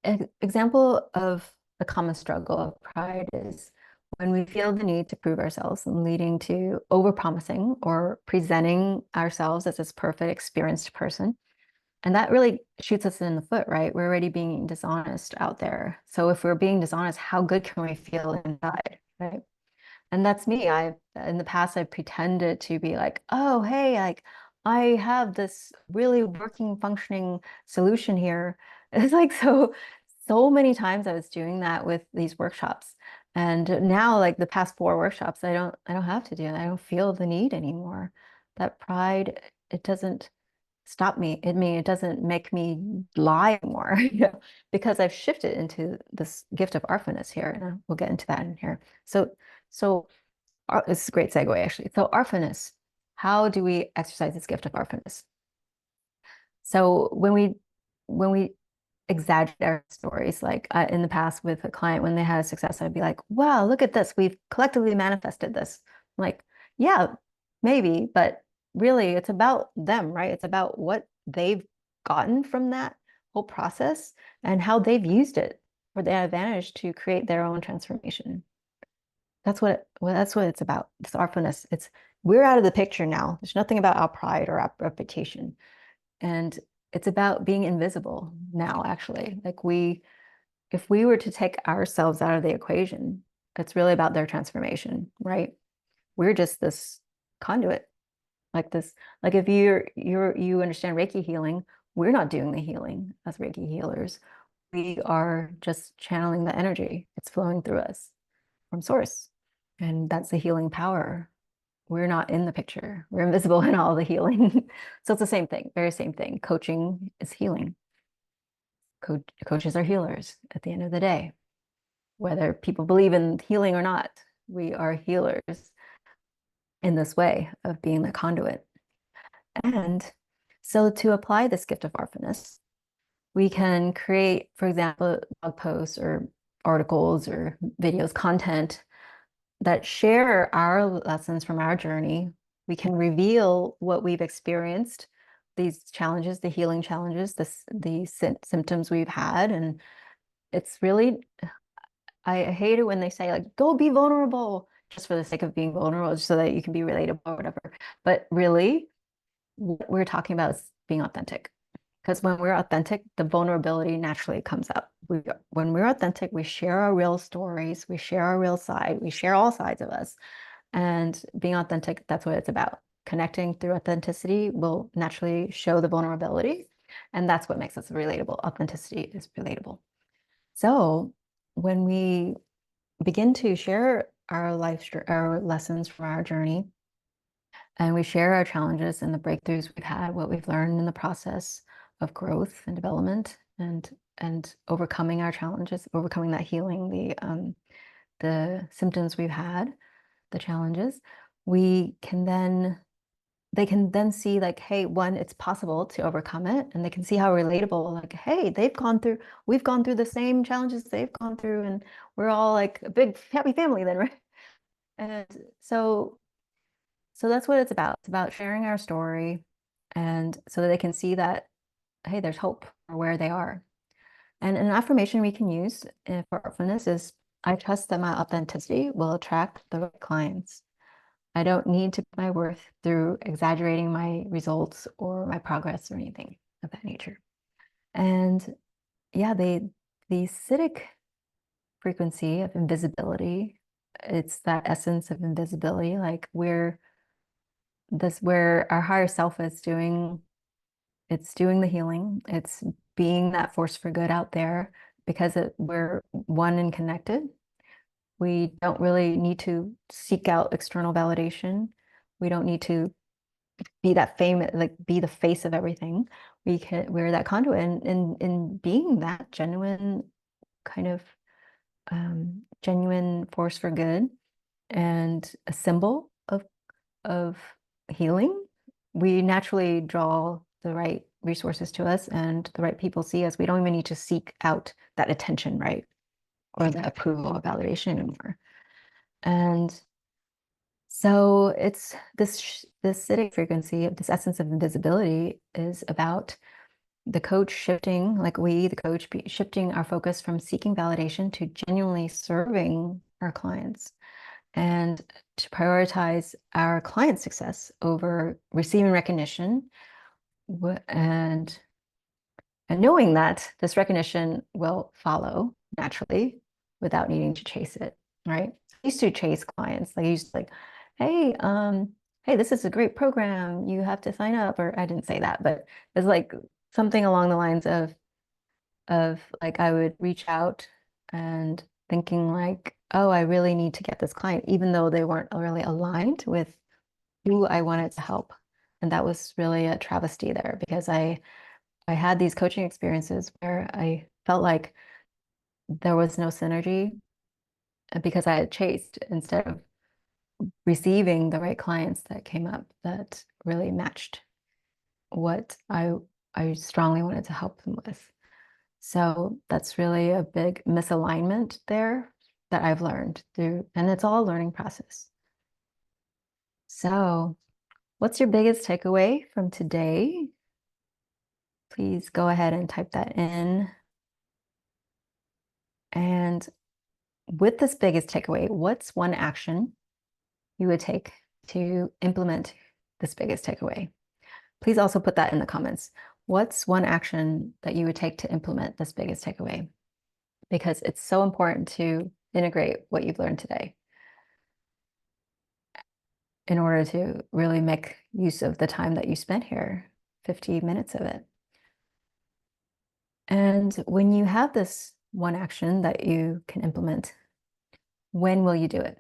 an example of a common struggle of pride is when we feel the need to prove ourselves and leading to overpromising or presenting ourselves as this perfect, experienced person. And that really shoots us in the foot, right? We're already being dishonest out there. So if we're being dishonest, how good can we feel inside, right? And that's me. In the past, I've pretended to be like, oh, hey, like I have this really working, functioning solution here. It's like so many times I was doing that with these workshops. And now, like the past 4 workshops, I don't have to do that. I don't feel the need anymore. That pride, it doesn't stop me. It doesn't make me lie more, because I've shifted into this gift of artfulness here. And we'll get into that in here. So this is a great segue, actually. So artfulness, how do we exercise this gift of artfulness? So when we exaggerate our stories, like in the past with a client, when they had a success, I'd be like, wow, look at this. We've collectively manifested this. I'm like, yeah, maybe, but really it's about them, right? It's about what they've gotten from that whole process and how they've used it for their advantage to create their own transformation. That's what it's about. It's artfulness. It's we're out of the picture now. There's nothing about our pride or our reputation. And it's about being invisible now, actually. Like if we were to take ourselves out of the equation, it's really about their transformation, right? We're just this conduit, like this, like if you understand Reiki healing, we're not doing the healing as Reiki healers. We are just channeling the energy. It's flowing through us from source. And that's the healing power. We're not in the picture. We're invisible in all the healing. So it's the same thing, very same thing. Coaching is healing. Coaches are healers at the end of the day. Whether people believe in healing or not, we are healers in this way of being the conduit. And so to apply this gift of artfulness, we can create, for example, blog posts or articles or videos, content that share our lessons from our journey. We can reveal what we've experienced, these challenges, the healing challenges, the symptoms we've had. And it's really, I hate it when they say like, go be vulnerable just for the sake of being vulnerable, just so that you can be relatable or whatever. But really, what we're talking about is being authentic, Because when we're authentic, the vulnerability naturally comes up. When we're authentic, we share our real stories, we share our real side, we share all sides of us. And being authentic, that's what it's about. Connecting through authenticity will naturally show the vulnerability. And that's what makes us relatable. Authenticity is relatable. So when we begin to share our our lessons from our journey, and we share our challenges and the breakthroughs we've had, what we've learned in the process of growth and development, and overcoming our challenges, overcoming that healing, the symptoms we've had, the challenges, we can then they can then see like, hey, one, it's possible to overcome it, and they can see how relatable, like, hey, we've gone through the same challenges they've gone through, and we're all like a big happy family then, right? And so that's what it's about. It's about sharing our story, and so that they can see that, hey, there's hope for where they are. And an affirmation we can use for openness is, I trust that my authenticity will attract the right clients. I don't need to put my worth through exaggerating my results or my progress or anything of that nature. And yeah, the Siddhic frequency of invisibility, it's that essence of invisibility, like where our higher self is doing, it's doing the healing, it's being that force for good out there, because we're one and connected. We don't really need to seek out external validation. We don't need to be that famous, like be the face of everything. We're that conduit, and in being that genuine kind of genuine force for good and a symbol of healing, we naturally draw the right resources to us, and the right people see us. We don't even need to seek out that attention, right? Or the approval or validation anymore. And so it's this Siddhic frequency of this essence of invisibility is about the coach shifting, like the coach, shifting our focus from seeking validation to genuinely serving our clients, and to prioritize our client success over receiving recognition, and knowing that this recognition will follow naturally without needing to chase it, right? I used to chase clients. Like I used to like, hey, hey, this is a great program. You have to sign up. Or I didn't say that, but it's like something along the lines of like I would reach out and thinking like, oh, I really need to get this client, even though they weren't really aligned with who I wanted to help. And that was really a travesty there, because I had these coaching experiences where I felt like there was no synergy because I had chased instead of receiving the right clients that came up that really matched what I strongly wanted to help them with. So that's really a big misalignment there that I've learned through, and it's all a learning process. So, what's your biggest takeaway from today? Please go ahead and type that in. And with this biggest takeaway, what's one action you would take to implement this biggest takeaway? Please also put that in the comments. What's one action that you would take to implement this biggest takeaway? Because it's so important to integrate what you've learned today in order to really make use of the time that you spent here, 50 minutes of it. And when you have this one action that you can implement, when will you do it?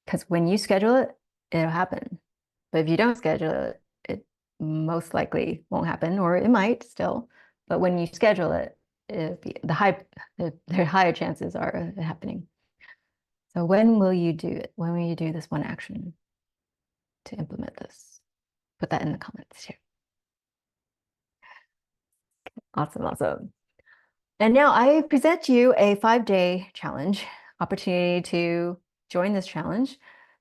Because when you schedule it, it'll happen. But if you don't schedule it, it most likely won't happen, or it might still. But when you schedule it, there are higher chances are it happening. So when will you do it? When will you do this one action to implement this? Put that in the comments too. Awesome, awesome. And now I present you a 5-day challenge opportunity to join this challenge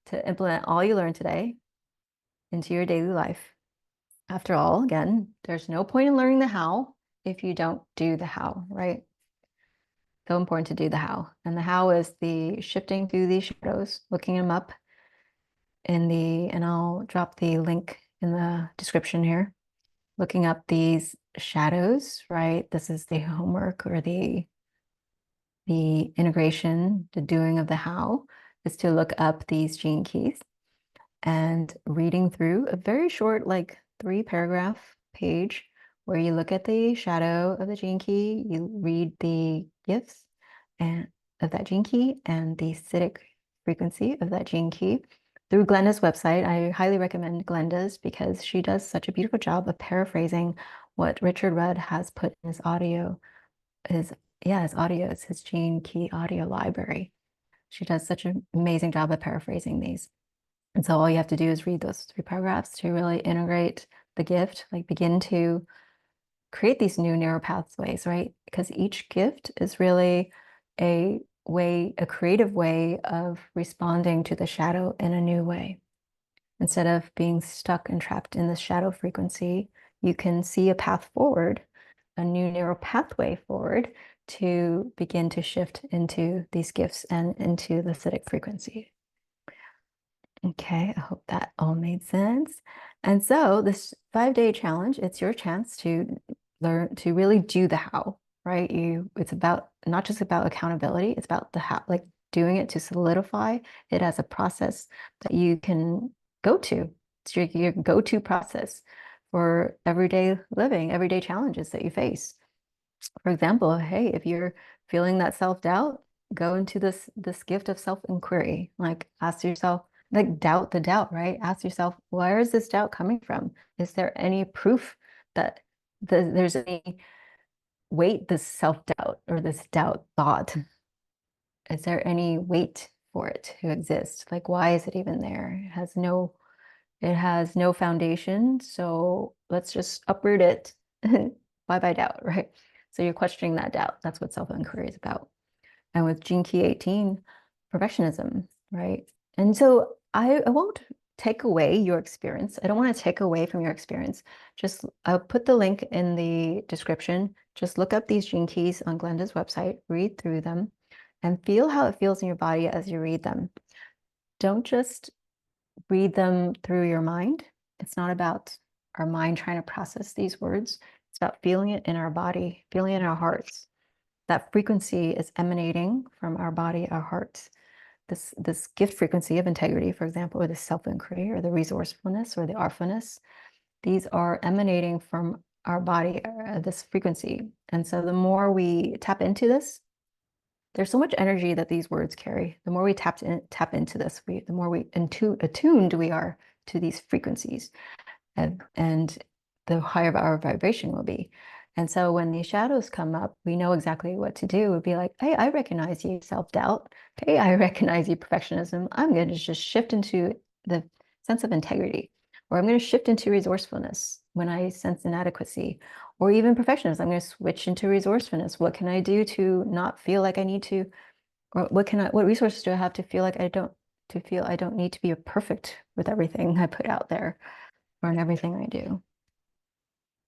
to implement all you learned today into your daily life. After all, again, there's no point in learning the how if you don't do the how, right? So important to do the how. And the how is the shifting through these shadows, looking them up and I'll drop the link in the description here. looking up these shadows, right? This is the homework or the integration, the doing of the how is to look up these gene keys and reading through a very short, like 3-paragraph page where you look at the shadow of the gene key, you read the gifts and of that gene key and the acidic frequency of that gene key through Glenda's website. I highly recommend Glenda's because she does such a beautiful job of paraphrasing what Richard Rudd has put in his audio, his audio, it's his gene key audio library. She does such an amazing job of paraphrasing these. And so all you have to do is read those 3 paragraphs to really integrate the gift, like begin to create these new neural pathways, right? Because each gift is really a creative way of responding to the shadow in a new way. Instead of being stuck and trapped in the shadow frequency, you can see a path forward, a new neural pathway forward to begin to shift into these gifts and into the acidic frequency. Okay, I hope that all made sense. And so this 5-day challenge, it's your chance to learn to really do the how, right? It's about not just about accountability, it's about the how, like doing it to solidify it as a process that you can go to. It's your go-to process for everyday living, everyday challenges that you face. For example, hey, if you're feeling that self-doubt, go into this gift of self-inquiry. Like ask yourself, like doubt the doubt, right? Ask yourself, where is this doubt coming from? Is there any proof that there's any weight, this self-doubt or this doubt thought? Is there any weight for it to exist? Like, why is it even there? It has no foundation. So let's just uproot it. Bye bye doubt, right? So you're questioning that doubt. That's what self-inquiry is about. And with Gene Key 18, perfectionism, right? And so I won't take away your experience. I don't want to take away from your experience. Just I'll put the link in the description. Just look up these gene keys on Glenda's website, read through them, and feel how it feels in your body as you read them. Don't just read them through your mind. It's not about our mind trying to process these words. It's about feeling it in our body, feeling it in our hearts. That frequency is emanating from our body, our hearts. This gift frequency of integrity, for example, or the self-inquiry or the resourcefulness or the artfulness, these are emanating from our body, this frequency. And so the more we tap into this, there's so much energy that these words carry. The more we tap into this, the more attuned we are to these frequencies, and the higher our vibration will be. And so when these shadows come up, we know exactly what to do. We'd be like, hey, I recognize you, self-doubt. Hey, I recognize you, perfectionism. I'm going to just shift into the sense of integrity, or I'm going to shift into resourcefulness when I sense inadequacy, or even perfectionism. I'm going to switch into resourcefulness. What can I do to not feel like I need to, or what resources do I have to feel like I don't need to be perfect with everything I put out there or in everything I do.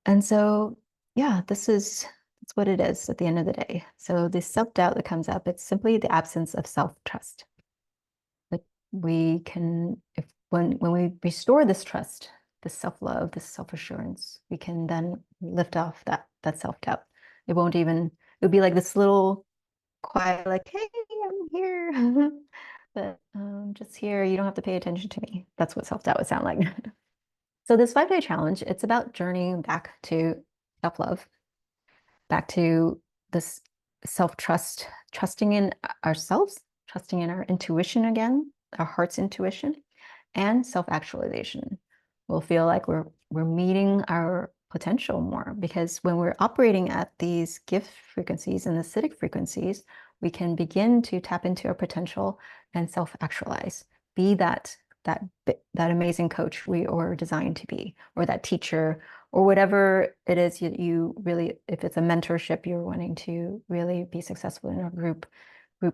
And so, yeah, that's what it is at the end of the day. So the self-doubt that comes up, it's simply the absence of self-trust. But we can, when we restore this trust, this self-love, this self-assurance, we can then lift off that self-doubt. It'll be like this little quiet, like, hey, I'm here. But just here, you don't have to pay attention to me. That's what self-doubt would sound like. So this 5-day challenge, it's about journeying back to self-love, back to this self-trust, trusting in ourselves, trusting in our intuition again, our heart's intuition, and self-actualization. We'll feel like we're meeting our potential more, because when we're operating at these gift frequencies and the acidic frequencies, we can begin to tap into our potential and self-actualize, be that amazing coach we are designed to be, or that teacher, or whatever it is you really, if it's a mentorship, you're wanting to really be successful in a group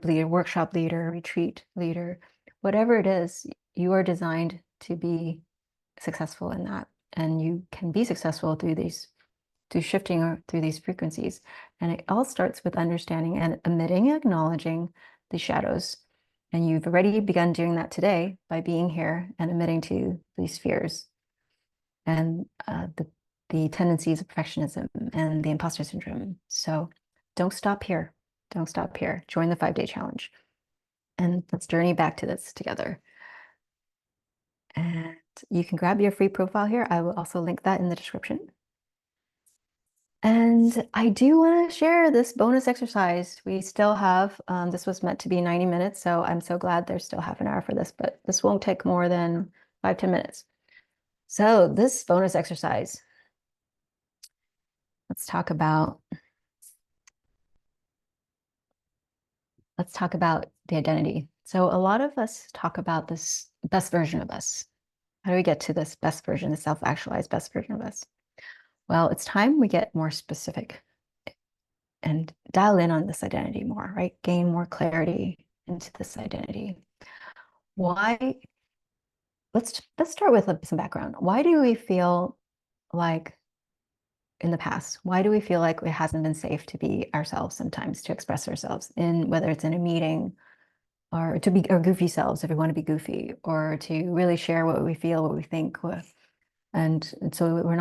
leader, workshop leader, retreat leader, whatever it is, you are designed to be successful in that. And you can be successful through shifting or through these frequencies. And it all starts with understanding and emitting, acknowledging the shadows. And you've already begun doing that today by being here and admitting to these fears. And the tendencies of perfectionism and the imposter syndrome. So don't stop here. Don't stop here. Join the 5-day challenge. And let's journey back to this together. And you can grab your free profile here. I will also link that in the description. And I do want to share this bonus exercise. We still have, this was meant to be 90 minutes, so I'm so glad there's still half an hour for this, but this won't take more than 5-10 minutes. So this bonus exercise, let's talk about the identity. So a lot of us talk about this best version of us. How do we get to this best version, the self-actualized best version of us? Well, it's time we get more specific and dial in on this identity more, right? Gain more clarity into this identity. Why? Let's start with some background. Why do we feel like in the past, why do we feel like it hasn't been safe to be ourselves sometimes, to express ourselves in whether it's in a meeting or to be our goofy selves if we want to be goofy, or to really share what we feel, what we think, and so we're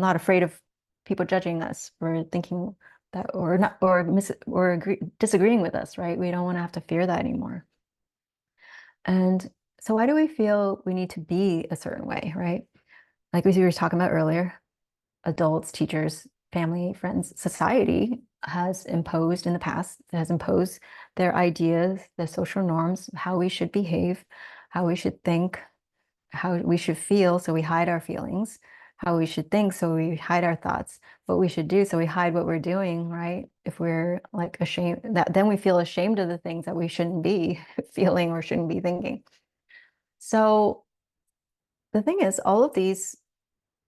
not afraid of people judging us for thinking that, or not, or disagreeing with us, right? We don't want to have to fear that anymore. And so why do we feel we need to be a certain way, right? Like we were talking about earlier, adults, teachers, family, friends, society has imposed in the past, has imposed their ideas, the social norms, how we should behave, how we should think, how we should feel, so we hide our feelings, how we should think, so we hide our thoughts, what we should do, so we hide what we're doing, right? If we're like ashamed, then we feel ashamed of the things that we shouldn't be feeling or shouldn't be thinking. So the thing is, all of these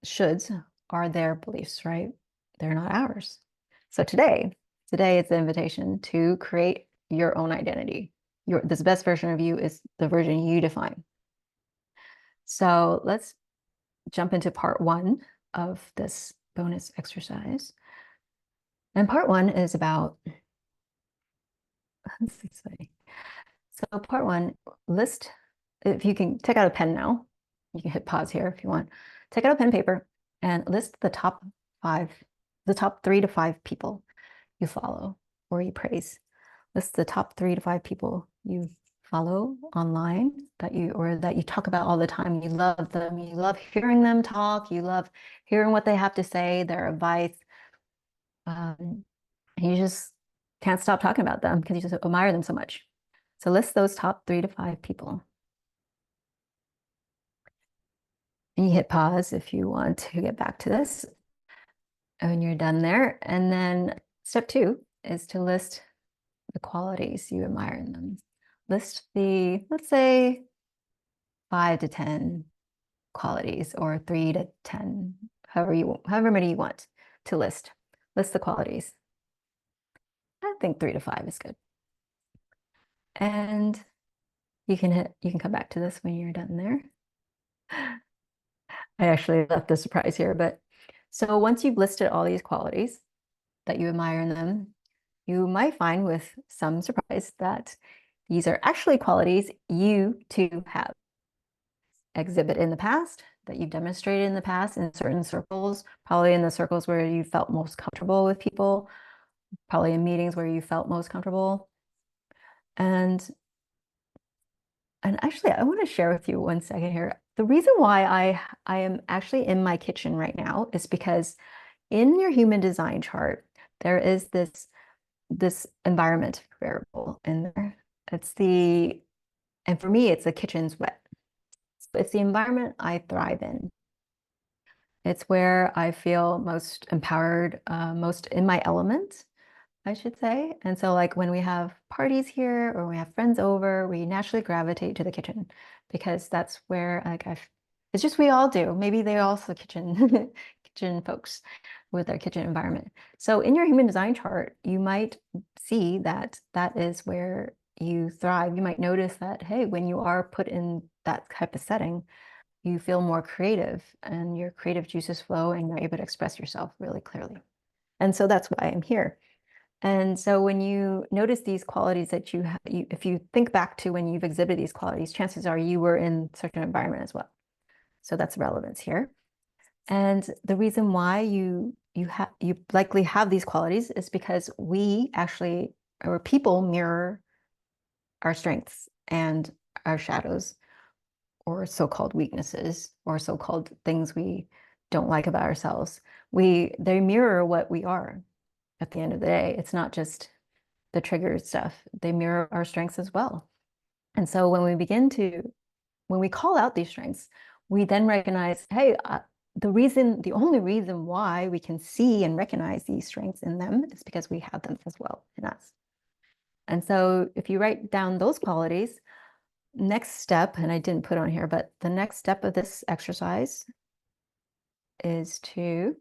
shoulds are their beliefs, right? They're not ours. So today is the invitation to create your own identity. This best version of you is the version you define. So let's jump into part 1 of this bonus exercise. And part 1 is about, let's see. So part 1, list, if you can take out a pen now, you can hit pause here if you want. Take out a pen and paper and list the top 3 to 5 people you follow or you praise. List the top 3 to 5 people you follow online that you talk about all the time. You love them. You love hearing them talk. You love hearing what they have to say, their advice. You just can't stop talking about them because you just admire them so much. So list those top 3 to 5 people. And you hit pause if you want to get back to this. And you're done there. And then step 2 is to list the qualities you admire in them. List the, let's say, 5 to 10 qualities, or 3 to 10, however many you want to list. List the qualities. I think 3 to 5 is good. And you can come back to this when you're done there. I actually left a surprise here, but so once you've listed all these qualities that you admire in them, you might find with some surprise that these are actually qualities you too have exhibit in the past, that you've demonstrated in the past in certain circles, probably in the circles where you felt most comfortable with people, probably in meetings where you felt most comfortable. And actually, I want to share with you 1 second here. The reason why I am actually in my kitchen right now is because in your human design chart, there is this environment variable in there. And for me, it's the kitchen's wet. It's the environment I thrive in. It's where I feel most empowered, most in my element, I should say. And so like when we have parties here or we have friends over, we naturally gravitate to the kitchen because that's where it's just we all do. Maybe they're also kitchen kitchen folks with their kitchen environment. So in your human design chart, you might see that that is where you thrive. You might notice that, hey, when you are put in that type of setting, you feel more creative and your creative juices flow and you're able to express yourself really clearly. And so that's why I'm here. And so when you notice these qualities that if you think back to when you've exhibited these qualities, chances are you were in such an environment as well. So that's relevance here. And the reason why you likely have these qualities is because we actually, or people, mirror our strengths and our shadows, or so-called weaknesses, or so-called things we don't like about ourselves. They mirror what we are at the end of the day. It's not just the trigger stuff. They mirror our strengths as well. And so when we call out these strengths, we then recognize, hey, the only reason why we can see and recognize these strengths in them is because we have them as well in us. And so if you write down those qualities, next step, and I didn't put on here, but the next step of this exercise is to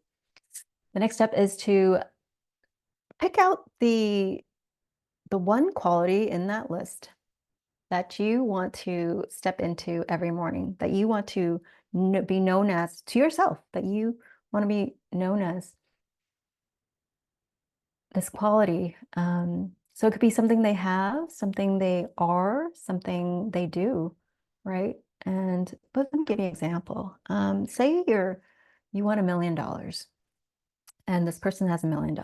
pick out the one quality in that list that you want to step into every morning, that you want to be known as to yourself, that you want to be known as this quality. So it could be something they have, something they are, something they do, right? And but let me give you an example. Say you want $1 million, and this person has $1 million,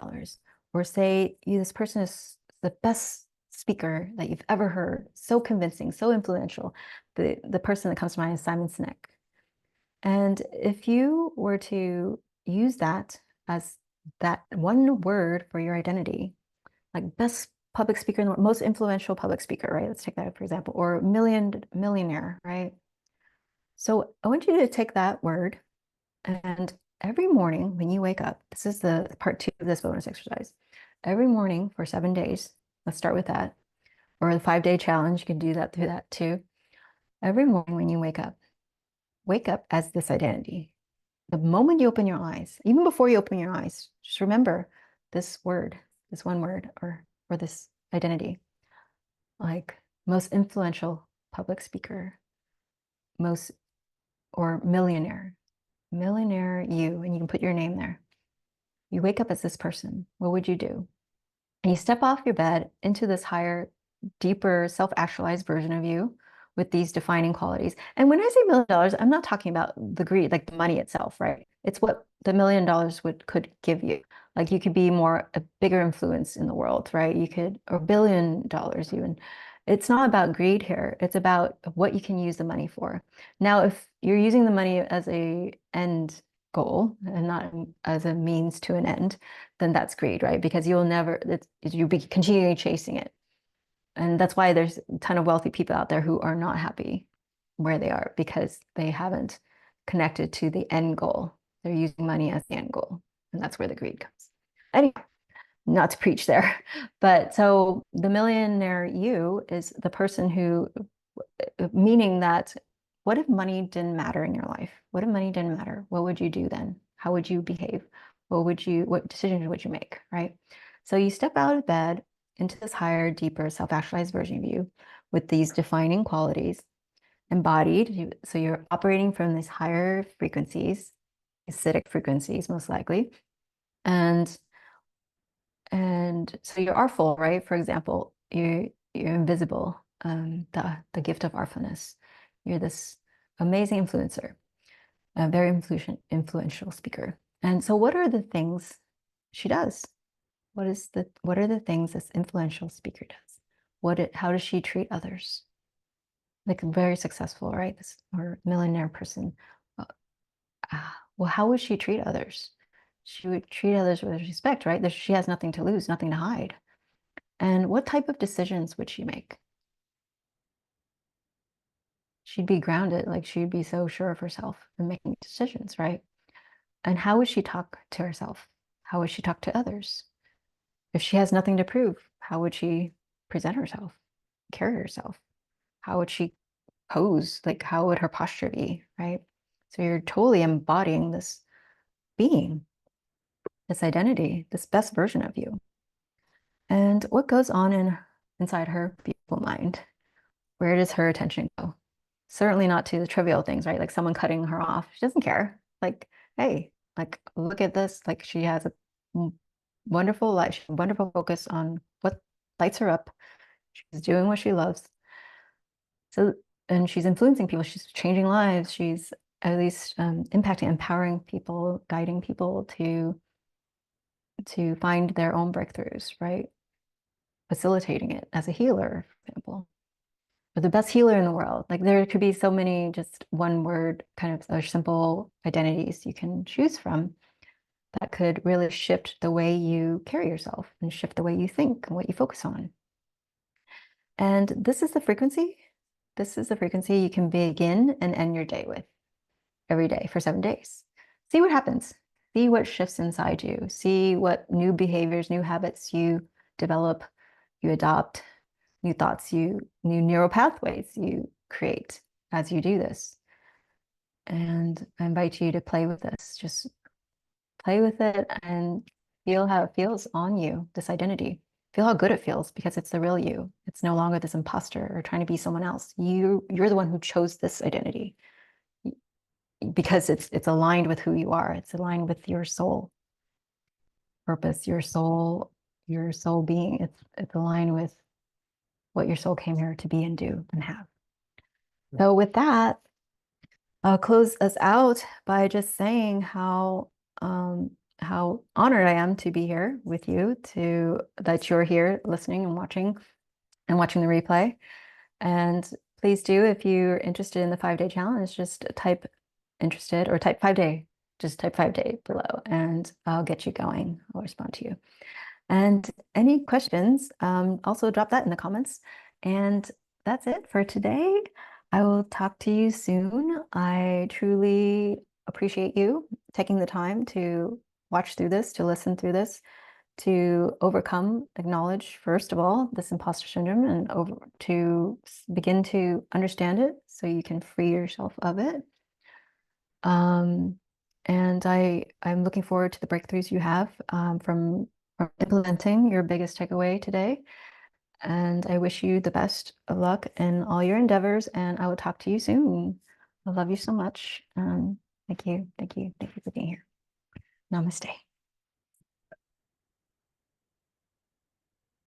or say this person is the best speaker that you've ever heard, so convincing, so influential. The person that comes to mind is Simon Sinek. And if you were to use that as that one word for your identity, like best public speaker in the world, most influential public speaker, right? Let's take that for example, or millionaire, right? So I want you to take that word, and every morning when you wake up, this is the part 2 of this bonus exercise. Every morning for 7 days, let's start with that, or the 5-day challenge, you can do that through that too. Every morning when you wake up as this identity. The moment you open your eyes, even before you open your eyes, just remember this word, this one word, or this identity, like most influential public speaker, or millionaire you, and you can put your name there. You wake up as this person. What would you do? And you step off your bed into this higher, deeper, self-actualized version of you with these defining qualities. And when I say $1 million, I'm not talking about the greed, like the money itself, right? It's what the $1 million could give you. Like you could be a bigger influence in the world, right? You could, or $1 billion even. It's not about greed here. It's about what you can use the money for. Now, if you're using the money as a end goal and not as a means to an end, then that's greed, right? Because you'll be continually chasing it. And that's why there's a ton of wealthy people out there who are not happy where they are, because they haven't connected to the end goal. They're using money as the end goal. And that's where the greed comes. Anyway, not to preach there. But so the millionaire you is the person who, meaning that, what if money didn't matter in your life? What if money didn't matter? What would you do then? How would you behave? What decisions would you make, right? So you step out of bed into this higher, deeper, self-actualized version of you with these defining qualities embodied. So you're operating from these higher frequencies, acidic frequencies, most likely. And so you're artful, right? For example, you're invisible, the gift of artfulness. You're this amazing influencer, a very influential speaker. And so what are the things she does? What are the things this influential speaker does? How does she treat others? Like very successful, right? This or millionaire person. Well, how would she treat others? She would treat others with respect, right? She has nothing to lose, nothing to hide. And what type of decisions would she make? She'd be grounded, like she'd be so sure of herself in making decisions, right? And how would she talk to herself? How would she talk to others? If she has nothing to prove, how would she present herself, carry herself? How would she pose? Like, how would her posture be, right? So you're totally embodying this being, this identity, this best version of you. And what goes on inside her beautiful mind? Where does her attention go? Certainly not to the trivial things, right? Like someone cutting her off. She doesn't care. Like, hey, like, look at this. Like, she has a wonderful life, wonderful focus on what lights her up. She's doing what she loves. So, and she's influencing people. She's changing lives. at least impacting, empowering people, guiding people to find their own breakthroughs, right? Facilitating it as a healer, for example, or the best healer in the world. Like there could be so many just one word kind of or simple identities you can choose from that could really shift the way you carry yourself and shift the way you think and what you focus on. And this is the frequency. This is the frequency you can begin and end your day with every day for 7 days. See what happens. See what shifts inside you. See what new behaviors, new habits you develop, you adopt, new thoughts, new neural pathways you create as you do this. And I invite you to play with this. Just play with it and feel how it feels on you, this identity. Feel how good it feels because it's the real you. It's no longer this imposter or trying to be someone else. You're the one who chose this identity because it's aligned with who you are. It's aligned with your soul purpose, your soul being. It's aligned with what your soul came here to be and do and have. So with that, I'll close us out by just saying how honored I am to be here with you, that you're here listening and watching the replay. And please do, if you're interested in the 5-day challenge, just type interested or type 5-day, just type 5-day below and I'll get you going. I'll respond to you. And any questions, also drop that in the comments. And that's it for today. I will talk to you soon. I truly appreciate you taking the time to watch through this, to listen through this, to overcome, acknowledge, first of all, this imposter syndrome and to begin to understand it so you can free yourself of it. And I'm looking forward to the breakthroughs you have from implementing your biggest takeaway today. And I wish you the best of luck in all your endeavors, and I will talk to you soon. I love you so much. Thank you. Thank you. Thank you for being here. Namaste.